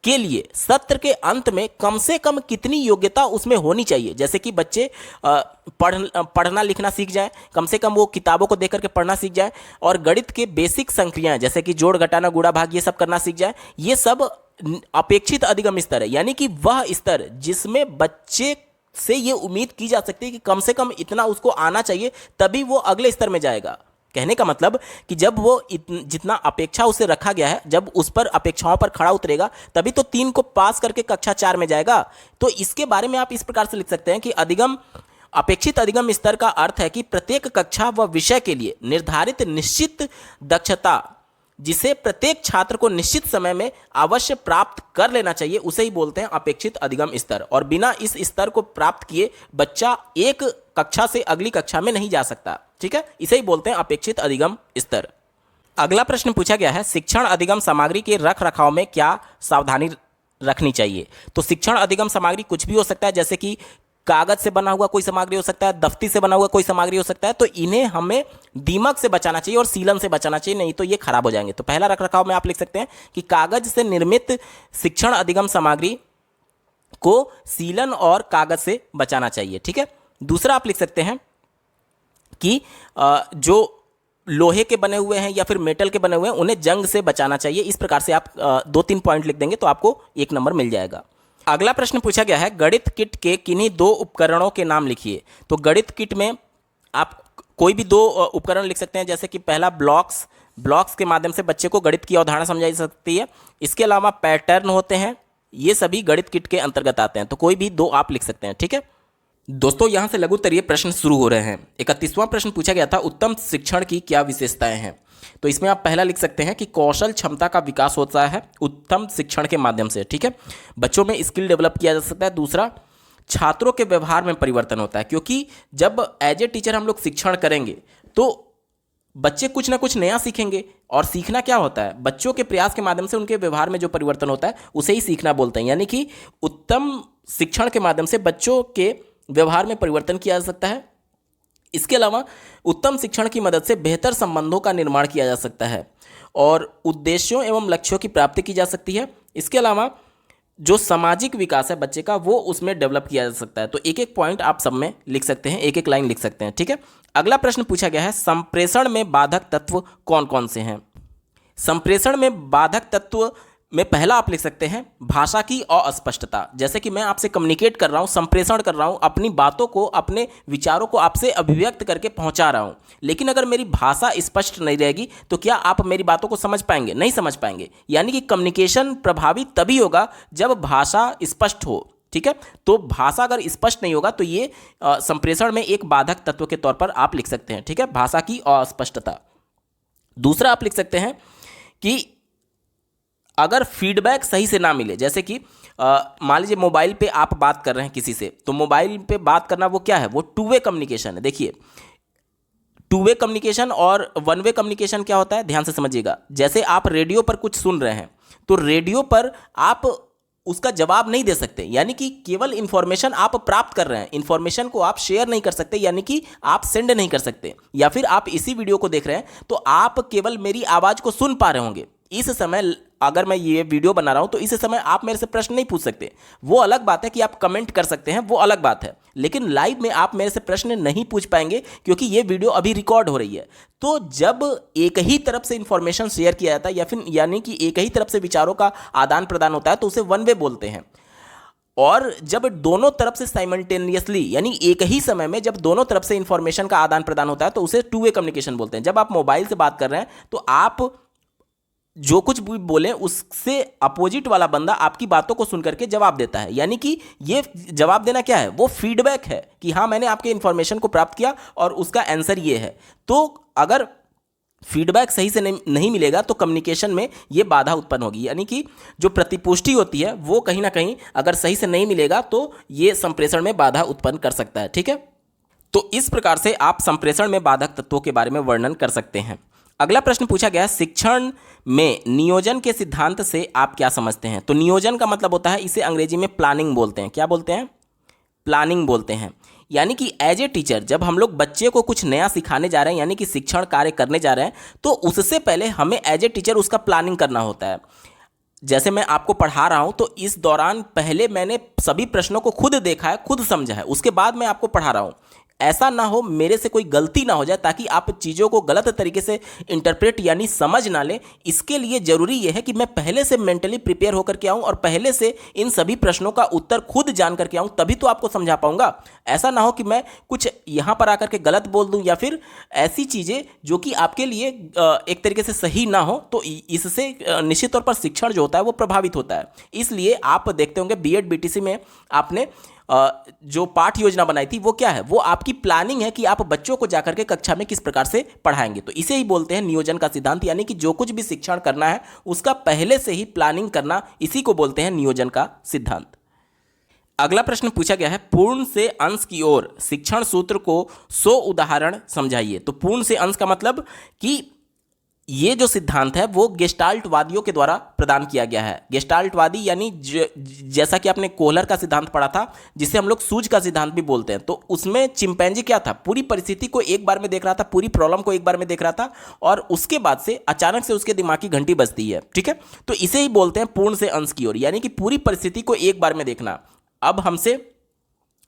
के लिए सत्र के अंत में कम से कम कितनी योग्यता उसमें होनी चाहिए। जैसे कि बच्चे पढ़ना लिखना सीख जाए, कम से कम वो किताबों को देख करके पढ़ना सीख जाए, और गणित के बेसिक संक्रियाएं जैसे कि जोड़ घटाना गुणा भाग ये सब करना सीख जाए। ये सब अपेक्षित अधिगम स्तर है, यानी कि वह स्तर जिसमें बच्चे से ये उम्मीद की जा सकती है कि कम से कम इतना उसको आना चाहिए, तभी वो अगले स्तर में जाएगा। कहने का मतलब कि जब वो जितना अपेक्षा उसे रखा गया है, जब उस पर अपेक्षाओं पर खड़ा उतरेगा तभी तो 3 को पास करके कक्षा 4 में जाएगा। तो इसके बारे में आप इस प्रकार से लिख सकते हैं कि अपेक्षित अधिगम स्तर का अर्थ है कि प्रत्येक कक्षा व विषय के लिए निर्धारित निश्चित दक्षता जिसे प्रत्येक छात्र को निश्चित समय में अवश्य प्राप्त कर लेना चाहिए, उसे ही बोलते हैं अपेक्षित अधिगम स्तर। और बिना इस स्तर को प्राप्त किए बच्चा एक कक्षा से अगली कक्षा में नहीं जा सकता, ठीक है। इसे ही बोलते हैं अपेक्षित अधिगम स्तर। अगला प्रश्न पूछा गया है, शिक्षण अधिगम सामग्री के रख रखाव में क्या सावधानी रखनी चाहिए। तो शिक्षण अधिगम सामग्री कुछ भी हो सकता है, जैसे कि कागज से बना हुआ कोई सामग्री हो सकता है, दफ्ती से बना हुआ कोई सामग्री हो सकता है। तो इन्हें हमें दीमक से बचाना चाहिए और सीलन से बचाना चाहिए, नहीं तो ये खराब हो जाएंगे। तो पहला रख रखाव में आप लिख सकते हैं कि कागज से निर्मित शिक्षण अधिगम सामग्री को सीलन और कागज से बचाना चाहिए, ठीक है। दूसरा आप लिख सकते हैं कि जो लोहे के बने हुए हैं या फिर मेटल के बने हुए हैं उन्हें जंग से बचाना चाहिए। इस प्रकार से आप 2-3 पॉइंट लिख देंगे तो आपको 1 नंबर मिल जाएगा। अगला प्रश्न पूछा गया है, गणित किट के किन्हीं 2 उपकरणों के नाम लिखिए। तो गणित किट में आप कोई भी 2 उपकरण लिख सकते हैं, जैसे कि पहला ब्लॉक्स के माध्यम से बच्चे को गणित की अवधारणा समझाई जा सकती है। इसके अलावा पैटर्न होते हैं, ये सभी गणित किट के अंतर्गत आते हैं। तो कोई भी 2 आप लिख सकते हैं, ठीक है। दोस्तों यहाँ से लघु उत्तरीय प्रश्न शुरू हो रहे हैं। 31वां प्रश्न पूछा गया था, उत्तम शिक्षण की क्या विशेषताएं हैं। तो इसमें आप पहला लिख सकते हैं कि कौशल क्षमता का विकास होता है उत्तम शिक्षण के माध्यम से, ठीक है। बच्चों में स्किल डेवलप किया जा सकता है। दूसरा, छात्रों के व्यवहार में परिवर्तन होता है, क्योंकि जब एज ए टीचर हम लोग शिक्षण करेंगे तो बच्चे कुछ ना कुछ नया सीखेंगे, और सीखना क्या होता है, बच्चों के प्रयास के माध्यम से उनके व्यवहार में जो परिवर्तन होता है उसे ही सीखना बोलते हैं। यानी कि उत्तम शिक्षण के माध्यम से बच्चों के व्यवहार में परिवर्तन किया जा सकता है। इसके अलावा उत्तम शिक्षण की मदद से बेहतर संबंधों का निर्माण किया जा सकता है और उद्देश्यों एवं लक्ष्यों की प्राप्ति की जा सकती है। इसके अलावा जो सामाजिक विकास है बच्चे का वो उसमें डेवलप किया जा सकता है। तो एक एक पॉइंट आप सब में लिख सकते हैं, एक एक लाइन लिख सकते हैं, ठीक है। अगला प्रश्न पूछा गया है, संप्रेषण में बाधक तत्व कौन कौन से हैं। संप्रेषण में बाधक तत्व में पहला आप लिख सकते हैं भाषा की अस्पष्टता। जैसे कि मैं आपसे कम्युनिकेट कर रहा हूँ, संप्रेषण कर रहा हूँ, अपनी बातों को, अपने विचारों को आपसे अभिव्यक्त करके पहुँचा रहा हूँ, लेकिन अगर मेरी भाषा स्पष्ट नहीं रहेगी तो क्या आप मेरी बातों को समझ पाएंगे? नहीं समझ पाएंगे। यानी कि कम्युनिकेशन प्रभावी तभी होगा जब भाषा स्पष्ट हो, ठीक है। तो भाषा अगर स्पष्ट नहीं होगा तो ये संप्रेषण में एक बाधक तत्व के तौर पर आप लिख सकते हैं, ठीक है, भाषा की अस्पष्टता। दूसरा आप लिख सकते हैं कि अगर फीडबैक सही से ना मिले, जैसे कि मान लीजिए मोबाइल पे आप बात कर रहे हैं किसी से, तो मोबाइल पे बात करना वो क्या है, वो 2 वे कम्युनिकेशन है। देखिए टू वे कम्युनिकेशन और वन वे कम्युनिकेशन क्या होता है, ध्यान से समझिएगा। जैसे आप रेडियो पर कुछ सुन रहे हैं तो रेडियो पर आप उसका जवाब नहीं दे सकते, यानी कि केवल इंफॉर्मेशन आप प्राप्त कर रहे हैं, इंफॉर्मेशन को आप शेयर नहीं कर सकते, यानी कि आप सेंड नहीं कर सकते। या फिर आप इसी वीडियो को देख रहे हैं तो आप केवल मेरी आवाज़ को सुन पा रहे होंगे। इस समय अगर मैं ये वीडियो बना रहा हूं तो इस समय आप मेरे से प्रश्न नहीं पूछ सकते। वो अलग बात है कि आप कमेंट कर सकते हैं, वो अलग बात है, लेकिन लाइव में आप मेरे से प्रश्न नहीं पूछ पाएंगे क्योंकि ये वीडियो अभी रिकॉर्ड हो रही है। तो जब एक ही तरफ से इंफॉर्मेशन शेयर किया जाता है या फिर यानी कि एक ही तरफ से विचारों का आदान प्रदान होता है तो उसे वन वे बोलते हैं। और जब दोनों तरफ से साइमल्टेनियसली यानी एक ही समय में जब दोनों तरफ से इंफॉर्मेशन का आदान प्रदान होता है तो उसे टू वे कम्युनिकेशन बोलते हैं। जब आप मोबाइल से बात कर रहे हैं तो आप जो कुछ भी बोले उससे अपोजिट वाला बंदा आपकी बातों को सुन करके जवाब देता है, यानी कि ये जवाब देना क्या है, वो फीडबैक है कि हाँ मैंने आपके इन्फॉर्मेशन को प्राप्त किया और उसका आंसर ये है। तो अगर फीडबैक सही से नहीं मिलेगा तो कम्युनिकेशन में ये बाधा उत्पन्न होगी, यानी कि जो प्रतिपुष्टि होती है वो कहीं ना कहीं अगर सही से नहीं मिलेगा तो ये संप्रेषण में बाधा उत्पन्न कर सकता है। ठीक है, तो इस प्रकार से आप संप्रेषण में बाधक तत्वों के बारे में वर्णन कर सकते हैं। अगला प्रश्न पूछा गया, शिक्षण में नियोजन के सिद्धांत से आप क्या समझते हैं। तो नियोजन का मतलब होता है, इसे अंग्रेजी में प्लानिंग बोलते हैं। क्या बोलते हैं, प्लानिंग बोलते हैं। यानी कि एज ए टीचर जब हम लोग बच्चे को कुछ नया सिखाने जा रहे हैं यानी कि शिक्षण कार्य करने जा रहे हैं तो उससे पहले हमें एज ए टीचर उसका प्लानिंग करना होता है। जैसे मैं आपको पढ़ा रहा हूं तो इस दौरान पहले मैंने सभी प्रश्नों को खुद देखा है, खुद समझा है, उसके बाद मैं आपको पढ़ा रहा हूं। ऐसा ना हो, मेरे से कोई गलती ना हो जाए ताकि आप चीज़ों को गलत तरीके से इंटरप्रेट यानी समझ ना लें। इसके लिए ज़रूरी यह है कि मैं पहले से मेंटली प्रिपेयर होकर के आऊँ और पहले से इन सभी प्रश्नों का उत्तर खुद जान करके आऊँ, तभी तो आपको समझा पाऊँगा। ऐसा ना हो कि मैं कुछ यहाँ पर आकर के गलत बोल दूँ या फिर ऐसी चीज़ें जो कि आपके लिए एक तरीके से सही ना हो, तो इससे निश्चित तौर पर शिक्षण जो होता है वो प्रभावित होता है। इसलिए आप देखते होंगे बीएड बीटीसी में आपने जो पाठ योजना बनाई थी वो क्या है, वो आपकी प्लानिंग है कि आप बच्चों को जाकर के कक्षा में किस प्रकार से पढ़ाएंगे। तो इसे ही बोलते हैं नियोजन का सिद्धांत, यानी कि जो कुछ भी शिक्षण करना है उसका पहले से ही प्लानिंग करना, इसी को बोलते हैं नियोजन का सिद्धांत। अगला प्रश्न पूछा गया है, पूर्ण से अंश की ओर शिक्षण सूत्र को 100 उदाहरण समझाइए। तो पूर्ण से अंश का मतलब कि ये जो सिद्धांत है वो गेस्टाल्टवादियों के द्वारा प्रदान किया गया है। गेस्टाल्टवादी यानी जैसा कि आपने कोहलर का सिद्धांत पढ़ा था जिसे हम लोग सूझ का सिद्धांत भी बोलते हैं, तो उसमें चिंपैंजी क्या था, पूरी परिस्थिति को एक बार में देख रहा था, पूरी प्रॉब्लम को एक बार में देख रहा था और उसके बाद से अचानक से उसके दिमाग की घंटी बजती है। ठीक है, तो इसे ही बोलते हैं पूर्ण से अंश की ओर, यानी कि पूरी परिस्थिति को एक बार में देखना। अब हमसे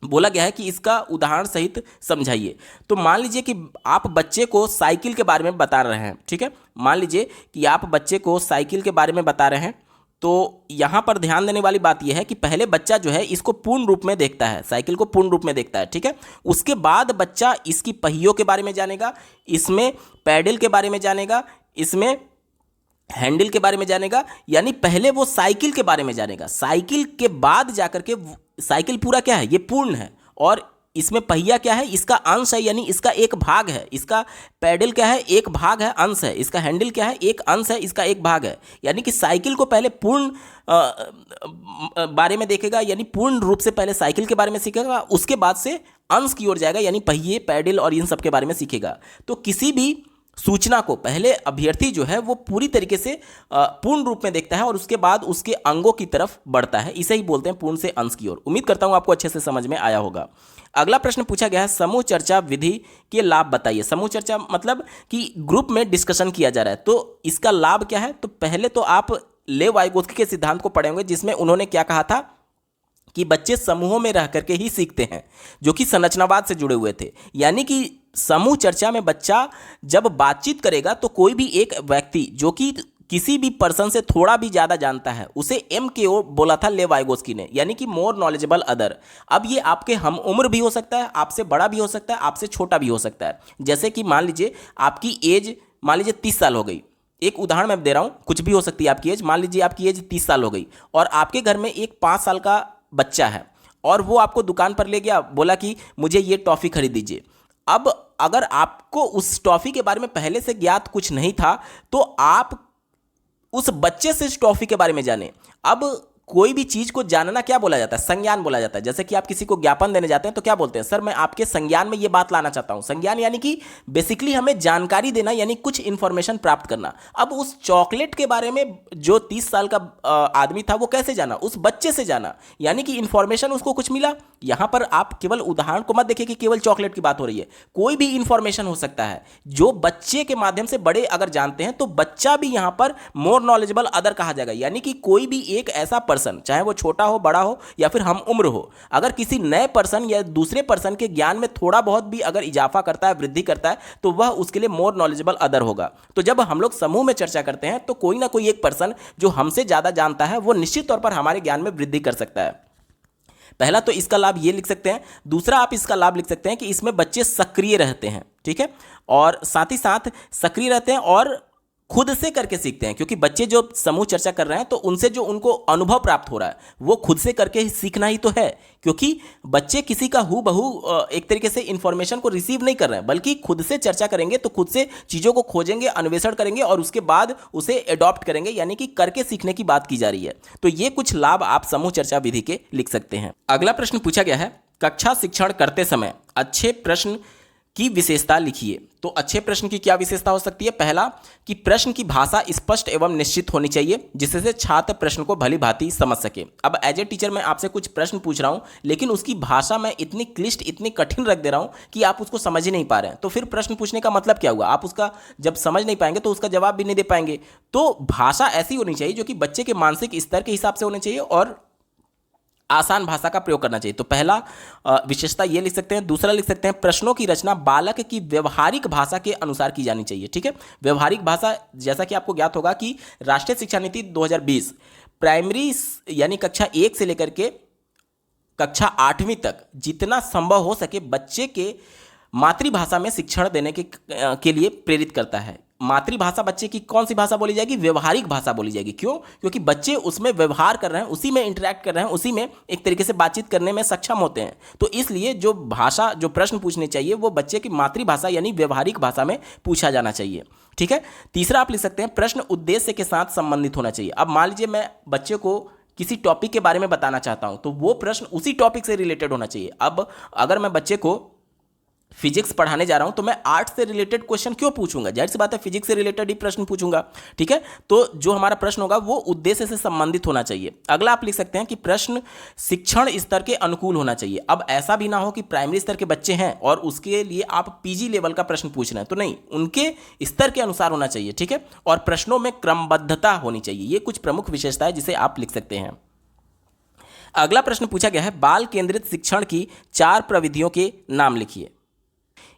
बोला गया है कि इसका उदाहरण सहित समझाइए। तो मान लीजिए कि आप बच्चे को साइकिल के बारे में बता रहे हैं। ठीक है, मान लीजिए कि आप बच्चे को साइकिल के बारे में बता रहे हैं, तो यहाँ पर ध्यान देने वाली बात यह है कि पहले बच्चा जो है इसको पूर्ण रूप में देखता है, साइकिल को पूर्ण रूप में देखता है। ठीक है, उसके बाद बच्चा इसकी पहियों के बारे में जानेगा, इसमें पैडल के बारे में जानेगा, इसमें हैंडल के बारे में जानेगा, यानी पहले वो साइकिल के बारे में जानेगा। साइकिल के बाद जाकर के साइकिल पूरा क्या है, ये पूर्ण है, और इसमें पहिया क्या है, इसका अंश है, यानी इसका एक भाग है। इसका पैडल क्या है, एक भाग है, अंश है। इसका हैंडल क्या है, एक अंश है, इसका एक भाग है। यानी कि साइकिल को पहले पूर्ण बारे में देखेगा, यानी पूर्ण रूप से पहले साइकिल के बारे में सीखेगा, उसके बाद से अंश की ओर जाएगा, यानी पहिए, पैडल और इन सब के बारे में सीखेगा। तो किसी भी सूचना को पहले अभ्यर्थी जो है वो पूरी तरीके से पूर्ण रूप में देखता है और उसके बाद उसके अंगों की तरफ बढ़ता है। इसे ही बोलते हैं पूर्ण से अंश की ओर। उम्मीद करता हूं आपको अच्छे से समझ में आया होगा। अगला प्रश्न पूछा गया है, समूह चर्चा विधि के लाभ बताइए। समूह चर्चा मतलब कि ग्रुप में डिस्कशन किया जा रहा है, तो इसका लाभ क्या है। तो पहले तो आप लेव वाइगोत्स्की के सिद्धांत को पढ़े होंगे जिसमें उन्होंने क्या कहा था कि बच्चे समूहों में रह करके ही सीखते हैं, जो कि संरचनावाद से जुड़े हुए थे। यानी कि समूह चर्चा में बच्चा जब बातचीत करेगा तो कोई भी एक व्यक्ति जो कि किसी भी पर्सन से थोड़ा भी ज़्यादा जानता है उसे एम के ओ बोला था लेव वाइगोत्स्की ने, यानी कि मोर नॉलेजेबल अदर। अब ये आपके हम उम्र भी हो सकता है, आपसे बड़ा भी हो सकता है, आपसे छोटा भी हो सकता है। जैसे कि मान लीजिए आपकी एज मान लीजिए 30 साल हो गई, एक उदाहरण मैं दे रहा हूँ, कुछ भी हो सकती है आपकी एज। मान लीजिए आपकी एज 30 साल हो गई और आपके घर में एक 5 साल का बच्चा है और वो आपको दुकान पर ले गया, बोला कि मुझे ये टॉफ़ी खरीद दीजिए। अब अगर आपको उस टॉफ़ी के बारे में पहले से ज्ञात कुछ नहीं था तो आप उस बच्चे से इस टॉफ़ी के बारे में जाने। अब कोई भी चीज को जानना क्या बोला जाता है? संज्ञान बोला जाता है। जैसे कि आप किसी को ज्ञापन देने जाते हैं तो क्या बोलते हैं? सर मैं आपके संज्ञान में ये बात लाना चाहता हूं। संज्ञान यानी कि बेसिकली हमें जानकारी देना, यानी कुछ इंफॉर्मेशन प्राप्त करना। अब उस चॉकलेट के बारे में जो 30 साल का आदमी था वो कैसे जाना? उस बच्चे से जाना, यानी कि इंफॉर्मेशन उसको कुछ मिला। यहां पर आप केवल उदाहरण को मत देखिए कि केवल चॉकलेट की बात हो रही है, कोई भी इंफॉर्मेशन हो सकता है जो बच्चे के माध्यम से बड़े अगर जानते हैं तो बच्चा भी यहां पर मोर नॉलेजेबल अदर कहा जाएगा। यानी कि कोई भी एक ऐसा पर्सन, चाहे वो छोटा हो, बड़ा हो या फिर हम उम्र हो, अगर किसी नए पर्सन या दूसरे पर्सन के ज्ञान में थोड़ा बहुत भी अगर इजाफा करता है, वृद्धि करता है, तो वह उसके लिए मोर नॉलेजेबल अदर होगा। तो जब हम लोग समूह में चर्चा करते हैं तो कोई ना कोई एक पर्सन जो हमसे ज्यादा जानता है वो निश्चित तौर पर हमारे ज्ञान में वृद्धि कर सकता है। पहला तो इसका लाभ ये लिख सकते हैं। दूसरा आप इसका लाभ लिख सकते हैं कि इसमें बच्चे सक्रिय रहते हैं, ठीक है, और साथ ही साथ सक्रिय रहते हैं और खुद से करके सीखते हैं, क्योंकि बच्चे जो समूह चर्चा कर रहे हैं तो उनसे जो उनको अनुभव प्राप्त हो रहा है वो खुद से करके ही सीखना ही तो है। क्योंकि बच्चे किसी का हू बहू एक तरीके से इंफॉर्मेशन को रिसीव नहीं कर रहे हैं, बल्कि खुद से चर्चा करेंगे तो खुद से चीज़ों को खोजेंगे, अन्वेषण करेंगे और उसके बाद उसे एडॉप्ट करेंगे, यानी कि करके सीखने की बात की जा रही है। तो ये कुछ लाभ आप समूह चर्चा विधि के लिख सकते हैं। अगला प्रश्न पूछा गया है, कक्षा शिक्षण करते समय अच्छे प्रश्न की विशेषता लिखिए। तो अच्छे प्रश्न की क्या विशेषता हो सकती है? पहला कि प्रश्न की भाषा स्पष्ट एवं निश्चित होनी चाहिए, जिससे छात्र प्रश्न को भली भांति समझ सके। अब एज ए टीचर मैं आपसे कुछ प्रश्न पूछ रहा हूं, लेकिन उसकी भाषा मैं इतनी क्लिष्ट, इतनी कठिन रख दे रहा हूं कि आप उसको समझ ही नहीं पा रहे हैं। तो फिर प्रश्न पूछने का मतलब क्या हुआ? आप उसका जब समझ नहीं पाएंगे तो उसका जवाब भी नहीं दे पाएंगे। तो भाषा ऐसी होनी चाहिए जो कि बच्चे के मानसिक स्तर के हिसाब से होनी चाहिए और आसान भाषा का प्रयोग करना चाहिए। तो पहला विशेषता ये लिख सकते हैं। दूसरा लिख सकते हैं, प्रश्नों की रचना बालक की व्यवहारिक भाषा के अनुसार की जानी चाहिए, ठीक है। व्यवहारिक भाषा, जैसा कि आपको ज्ञात होगा कि राष्ट्रीय शिक्षा नीति 2020 प्राइमरी यानी कक्षा 1 से लेकर के कक्षा 8वीं तक जितना संभव हो सके बच्चे के मातृभाषा में शिक्षण देने के लिए प्रेरित करता है। मातृभाषा बच्चे की कौन सी भाषा बोली जाएगी? व्यवहारिक भाषा बोली जाएगी। क्यों? क्योंकि बच्चे उसमें व्यवहार कर रहे हैं, उसी में इंटरेक्ट कर रहे हैं, उसी में एक तरीके से बातचीत करने में सक्षम होते हैं। तो इसलिए जो भाषा, जो प्रश्न पूछने चाहिए वो बच्चे की मातृभाषा यानी व्यवहारिक भाषा में पूछा जाना चाहिए, ठीक है। तीसरा आप लिख सकते हैं, प्रश्न उद्देश्य के साथ संबंधित होना चाहिए। अब मान लीजिए मैं बच्चे को किसी टॉपिक के बारे में बताना चाहता हूं, तो वो प्रश्न उसी टॉपिक से रिलेटेड होना चाहिए। अब अगर मैं बच्चे को फिजिक्स पढ़ाने जा रहा हूं तो मैं आर्ट से रिलेटेड क्वेश्चन क्यों पूछूंगा? जाहिर सी बात है फिजिक्स से रिलेटेड ही प्रश्न पूछूंगा, ठीक है। तो जो हमारा प्रश्न होगा वो उद्देश्य से संबंधित होना चाहिए। अगला आप लिख सकते हैं कि प्रश्न शिक्षण स्तर के अनुकूल होना चाहिए। अब ऐसा भी ना हो कि प्राइमरी स्तर के बच्चे हैं और उसके लिए आप पीजी लेवल का प्रश्न पूछ रहे हैं, तो नहीं, उनके स्तर के अनुसार होना चाहिए, ठीक है। और प्रश्नों में क्रमबद्धता होनी चाहिए। ये कुछ प्रमुख विशेषता है जिसे आप लिख सकते हैं। अगला प्रश्न पूछा गया है, बाल केंद्रित शिक्षण की 4 प्रविधियों के नाम लिखिए।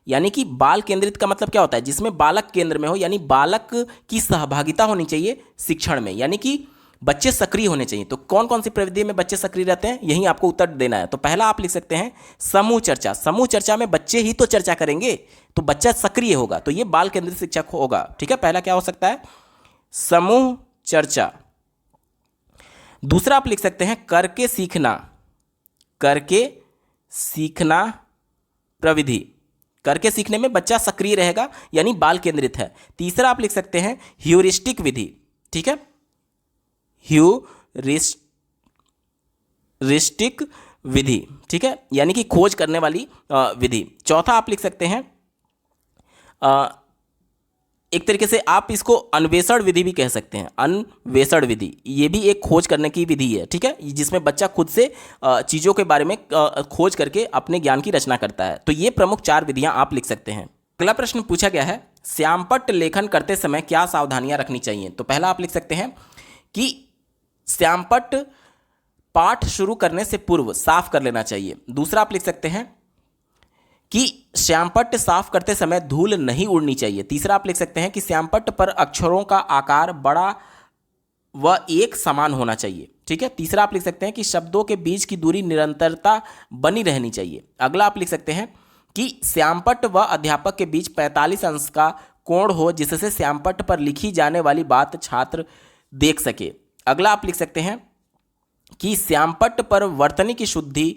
यानी कि बाल केंद्रित का मतलब क्या होता है? जिसमें बालक केंद्र में हो, यानी बालक की सहभागिता होनी चाहिए शिक्षण में, यानी कि बच्चे सक्रिय होने चाहिए। तो कौन कौन सी प्रविधि में बच्चे सक्रिय रहते हैं, यही आपको उत्तर देना है। तो पहला आप लिख सकते हैं समूह चर्चा। समूह चर्चा में बच्चे ही तो चर्चा करेंगे तो बच्चा सक्रिय होगा, तो ये बाल केंद्रित शिक्षक होगा, ठीक है। पहला क्या हो सकता है? समूह चर्चा। दूसरा आप लिख सकते हैं करके सीखना। करके सीखना प्रविधि, करके सीखने में बच्चा सक्रिय रहेगा यानी बाल केंद्रित है। तीसरा आप लिख सकते हैं ह्यूरिस्टिक विधि, ठीक है, ह्यूरिस्टिक विधि, ठीक है, यानी कि खोज करने वाली विधि। चौथा आप लिख सकते हैं एक तरीके से आप इसको अन्वेषण विधि भी कह सकते हैं। अन्वेषण विधि ये भी एक खोज करने की विधि है, ठीक है, जिसमें बच्चा खुद से चीज़ों के बारे में खोज करके अपने ज्ञान की रचना करता है। तो ये प्रमुख 4 विधियां आप लिख सकते हैं। अगला प्रश्न पूछा गया है, श्यामपट्ट लेखन करते समय क्या सावधानियां रखनी चाहिए? तो पहला आप लिख सकते हैं कि श्यामपट्ट पाठ शुरू करने से पूर्व साफ कर लेना चाहिए। दूसरा आप लिख सकते हैं कि श्यामपट्ट साफ करते समय धूल नहीं उड़नी चाहिए। तीसरा आप लिख सकते हैं कि श्यामपट्ट पर अक्षरों का आकार बड़ा व एक समान होना चाहिए, ठीक है। तीसरा आप लिख सकते हैं कि शब्दों के बीच की दूरी निरंतरता बनी रहनी चाहिए। अगला आप लिख सकते हैं कि श्यामपट्ट व अध्यापक के बीच 45 अंश का कोण हो, जिससे श्यामपट्ट पर लिखी जाने वाली बात छात्र देख सके। अगला आप लिख सकते हैं कि श्यामपट्ट पर वर्तनी की शुद्धि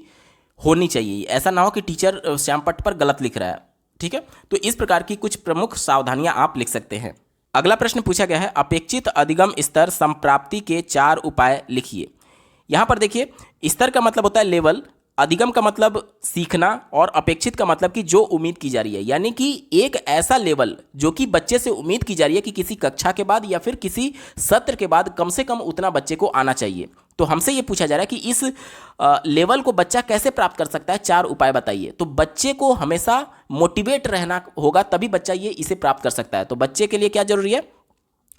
होनी चाहिए, ऐसा ना हो कि टीचर श्यामपट्ट पर गलत लिख रहा है, ठीक है। तो इस प्रकार की कुछ प्रमुख सावधानियां आप लिख सकते हैं। अगला प्रश्न पूछा गया है, अपेक्षित अधिगम स्तर संप्राप्ति के 4 उपाय लिखिए। यहाँ पर देखिए, स्तर का मतलब होता है लेवल, अधिगम का मतलब सीखना, और अपेक्षित का मतलब कि जो उम्मीद की जा रही है, यानी कि एक ऐसा लेवल जो कि बच्चे से उम्मीद की जा रही है कि किसी कक्षा के बाद या फिर किसी सत्र के बाद कम से कम उतना बच्चे को आना चाहिए। तो हमसे ये पूछा जा रहा है कि इस लेवल को बच्चा कैसे प्राप्त कर सकता है, 4 उपाय बताइए। तो बच्चे को हमेशा मोटिवेट रहना होगा, तभी बच्चा ये इसे प्राप्त कर सकता है। तो बच्चे के लिए क्या जरूरी है,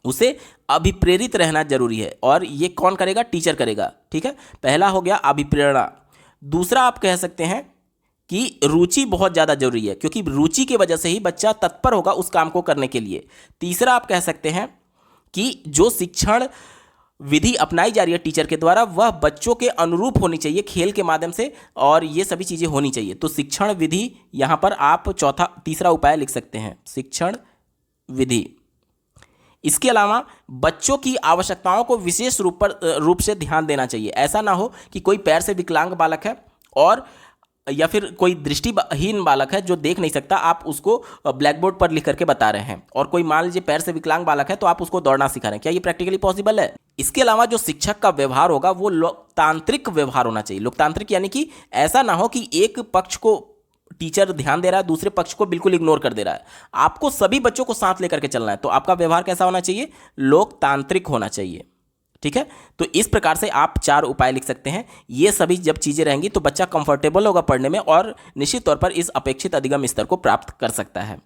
उसे अभिप्रेरित रहना जरूरी है, और ये कौन करेगा, टीचर करेगा। ठीक है, पहला हो गया अभिप्रेरणा। दूसरा आप कह सकते हैं कि रुचि बहुत ज़्यादा जरूरी है, क्योंकि रुचि की वजह से ही बच्चा तत्पर होगा उस काम को करने के लिए। तीसरा आप कह सकते हैं कि जो शिक्षण विधि अपनाई जा रही है टीचर के द्वारा, वह बच्चों के अनुरूप होनी चाहिए, खेल के माध्यम से, और ये सभी चीज़ें होनी चाहिए। तो शिक्षण विधि, यहाँ पर आप तीसरा उपाय लिख सकते हैं, शिक्षण विधि। इसके अलावा बच्चों की आवश्यकताओं को विशेष रूप से ध्यान देना चाहिए। ऐसा ना हो कि कोई पैर से विकलांग बालक है और या फिर कोई दृष्टिहीन बालक है जो देख नहीं सकता, आप उसको ब्लैक बोर्ड पर लिख करके बता रहे हैं, और कोई मान लीजिए पैर से विकलांग बालक है तो आप उसको दौड़ना सिखा रहे हैं। क्या ये प्रैक्टिकली पॉसिबल है? इसके अलावा जो शिक्षक का व्यवहार होगा वो लोकतांत्रिक व्यवहार होना चाहिए। लोकतांत्रिक यानी कि ऐसा ना हो कि एक पक्ष को टीचर ध्यान दे रहा है, दूसरे पक्ष को बिल्कुल इग्नोर कर दे रहा है। आपको सभी बच्चों को साथ लेकर के चलना है, तो आपका व्यवहार कैसा होना चाहिए, लोकतांत्रिक होना चाहिए। ठीक है, तो इस प्रकार से आप 4 उपाय लिख सकते हैं। ये सभी जब चीज़ें रहेंगी तो बच्चा कंफर्टेबल होगा पढ़ने में, और निश्चित तौर पर इस अपेक्षित अधिगम स्तर को प्राप्त कर सकता है।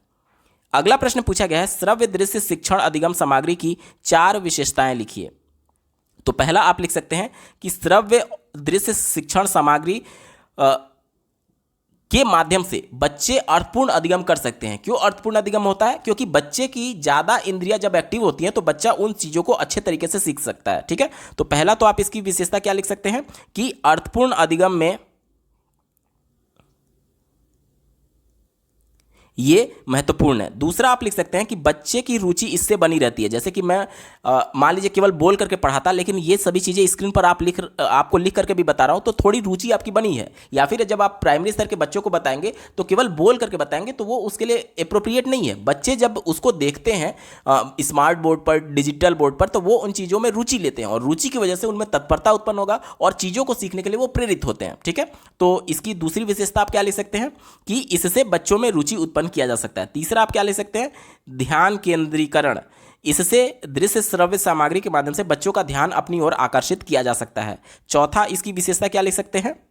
अगला प्रश्न पूछा गया है, श्रव्य दृश्य शिक्षण अधिगम सामग्री की 4 विशेषताएं लिखिए। तो पहला आप लिख सकते हैं कि श्रव्य दृश्य शिक्षण सामग्री के माध्यम से बच्चे अर्थपूर्ण अधिगम कर सकते हैं। क्यों अर्थपूर्ण अधिगम होता है? क्योंकि बच्चे की ज़्यादा इंद्रियां जब एक्टिव होती हैं तो बच्चा उन चीज़ों को अच्छे तरीके से सीख सकता है। ठीक है, तो पहला तो आप इसकी विशेषता क्या लिख सकते हैं कि अर्थपूर्ण अधिगम में ये महत्वपूर्ण है। दूसरा आप लिख सकते हैं कि बच्चे की रुचि इससे बनी रहती है। जैसे कि मैं मान लीजिए केवल बोल करके पढ़ाता, लेकिन ये सभी चीज़ें स्क्रीन पर आपको लिख करके भी बता रहा हूँ, तो थोड़ी रुचि आपकी बनी है। या फिर जब आप प्राइमरी स्तर के बच्चों को बताएंगे तो केवल बोल करके बताएंगे तो वो उसके लिए अप्रोप्रिएट नहीं है। बच्चे जब उसको देखते हैं स्मार्ट बोर्ड पर, डिजिटल बोर्ड पर, तो वो उन चीज़ों में रुचि लेते हैं, और रुचि की वजह से उनमें तत्परता उत्पन्न होगा और चीज़ों को सीखने के लिए वो प्रेरित होते हैं। ठीक है, तो इसकी दूसरी विशेषता आप क्या लिख सकते हैं कि इससे बच्चों में रुचि उत्पन्न किया जा सकता है। तीसरा आप क्या ले सकते हैं, ध्यान केंद्रीकरण। इससे दृश्य श्रव्य सामग्री के माध्यम से बच्चों का ध्यान अपनी ओर आकर्षित किया जा सकता है। चौथा इसकी विशेषता क्या लिख सकते हैं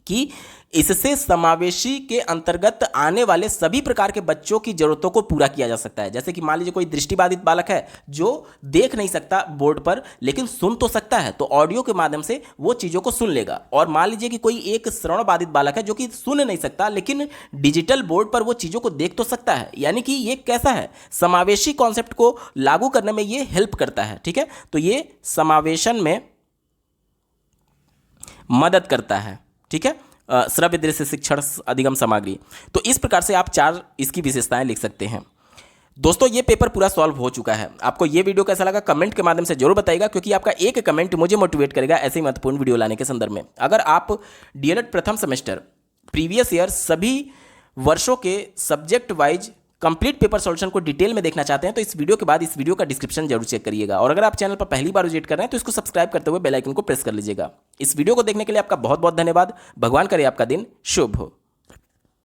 कि इससे समावेशी के अंतर्गत आने वाले सभी प्रकार के बच्चों की जरूरतों को पूरा किया जा सकता है। जैसे कि मान लीजिए कोई दृष्टिबाधित बालक है जो देख नहीं सकता बोर्ड पर, लेकिन सुन तो सकता है, तो ऑडियो के माध्यम से वो चीज़ों को सुन लेगा। और मान लीजिए कि कोई एक श्रवण बाधित बालक है जो कि सुन नहीं सकता, लेकिन डिजिटल बोर्ड पर वो चीज़ों को देख तो सकता है। यानी कि ये कैसा है, समावेशी कॉन्सेप्ट को लागू करने में ये हेल्प करता है। ठीक है, तो ये समावेशन में मदद करता है। ठीक है, श्रव्य दृश्य शिक्षण अधिगम सामग्री। तो इस प्रकार से आप 4 इसकी विशेषताएं लिख सकते हैं। दोस्तों ये पेपर पूरा सॉल्व हो चुका है। आपको ये वीडियो कैसा लगा कमेंट के माध्यम से जरूर बताइएगा, क्योंकि आपका एक कमेंट मुझे मोटिवेट करेगा ऐसे ही महत्वपूर्ण वीडियो लाने के संदर्भ में। अगर आप डीएलएड प्रथम सेमेस्टर प्रीवियस ईयर सभी वर्षों के subject wise complete paper solution को डिटेल में देखना चाहते हैं तो इस वीडियो के बाद इस वीडियो का डिस्क्रिप्शन जरूर चेक करिएगा। और अगर आप चैनल पर पहली बार विजिट कर रहे हैं तो इसको सब्सक्राइब करते हुए बेल आइकन को प्रेस कर लीजिएगा। इस वीडियो को देखने के लिए आपका बहुत बहुत धन्यवाद। भगवान करे आपका दिन शुभ हो।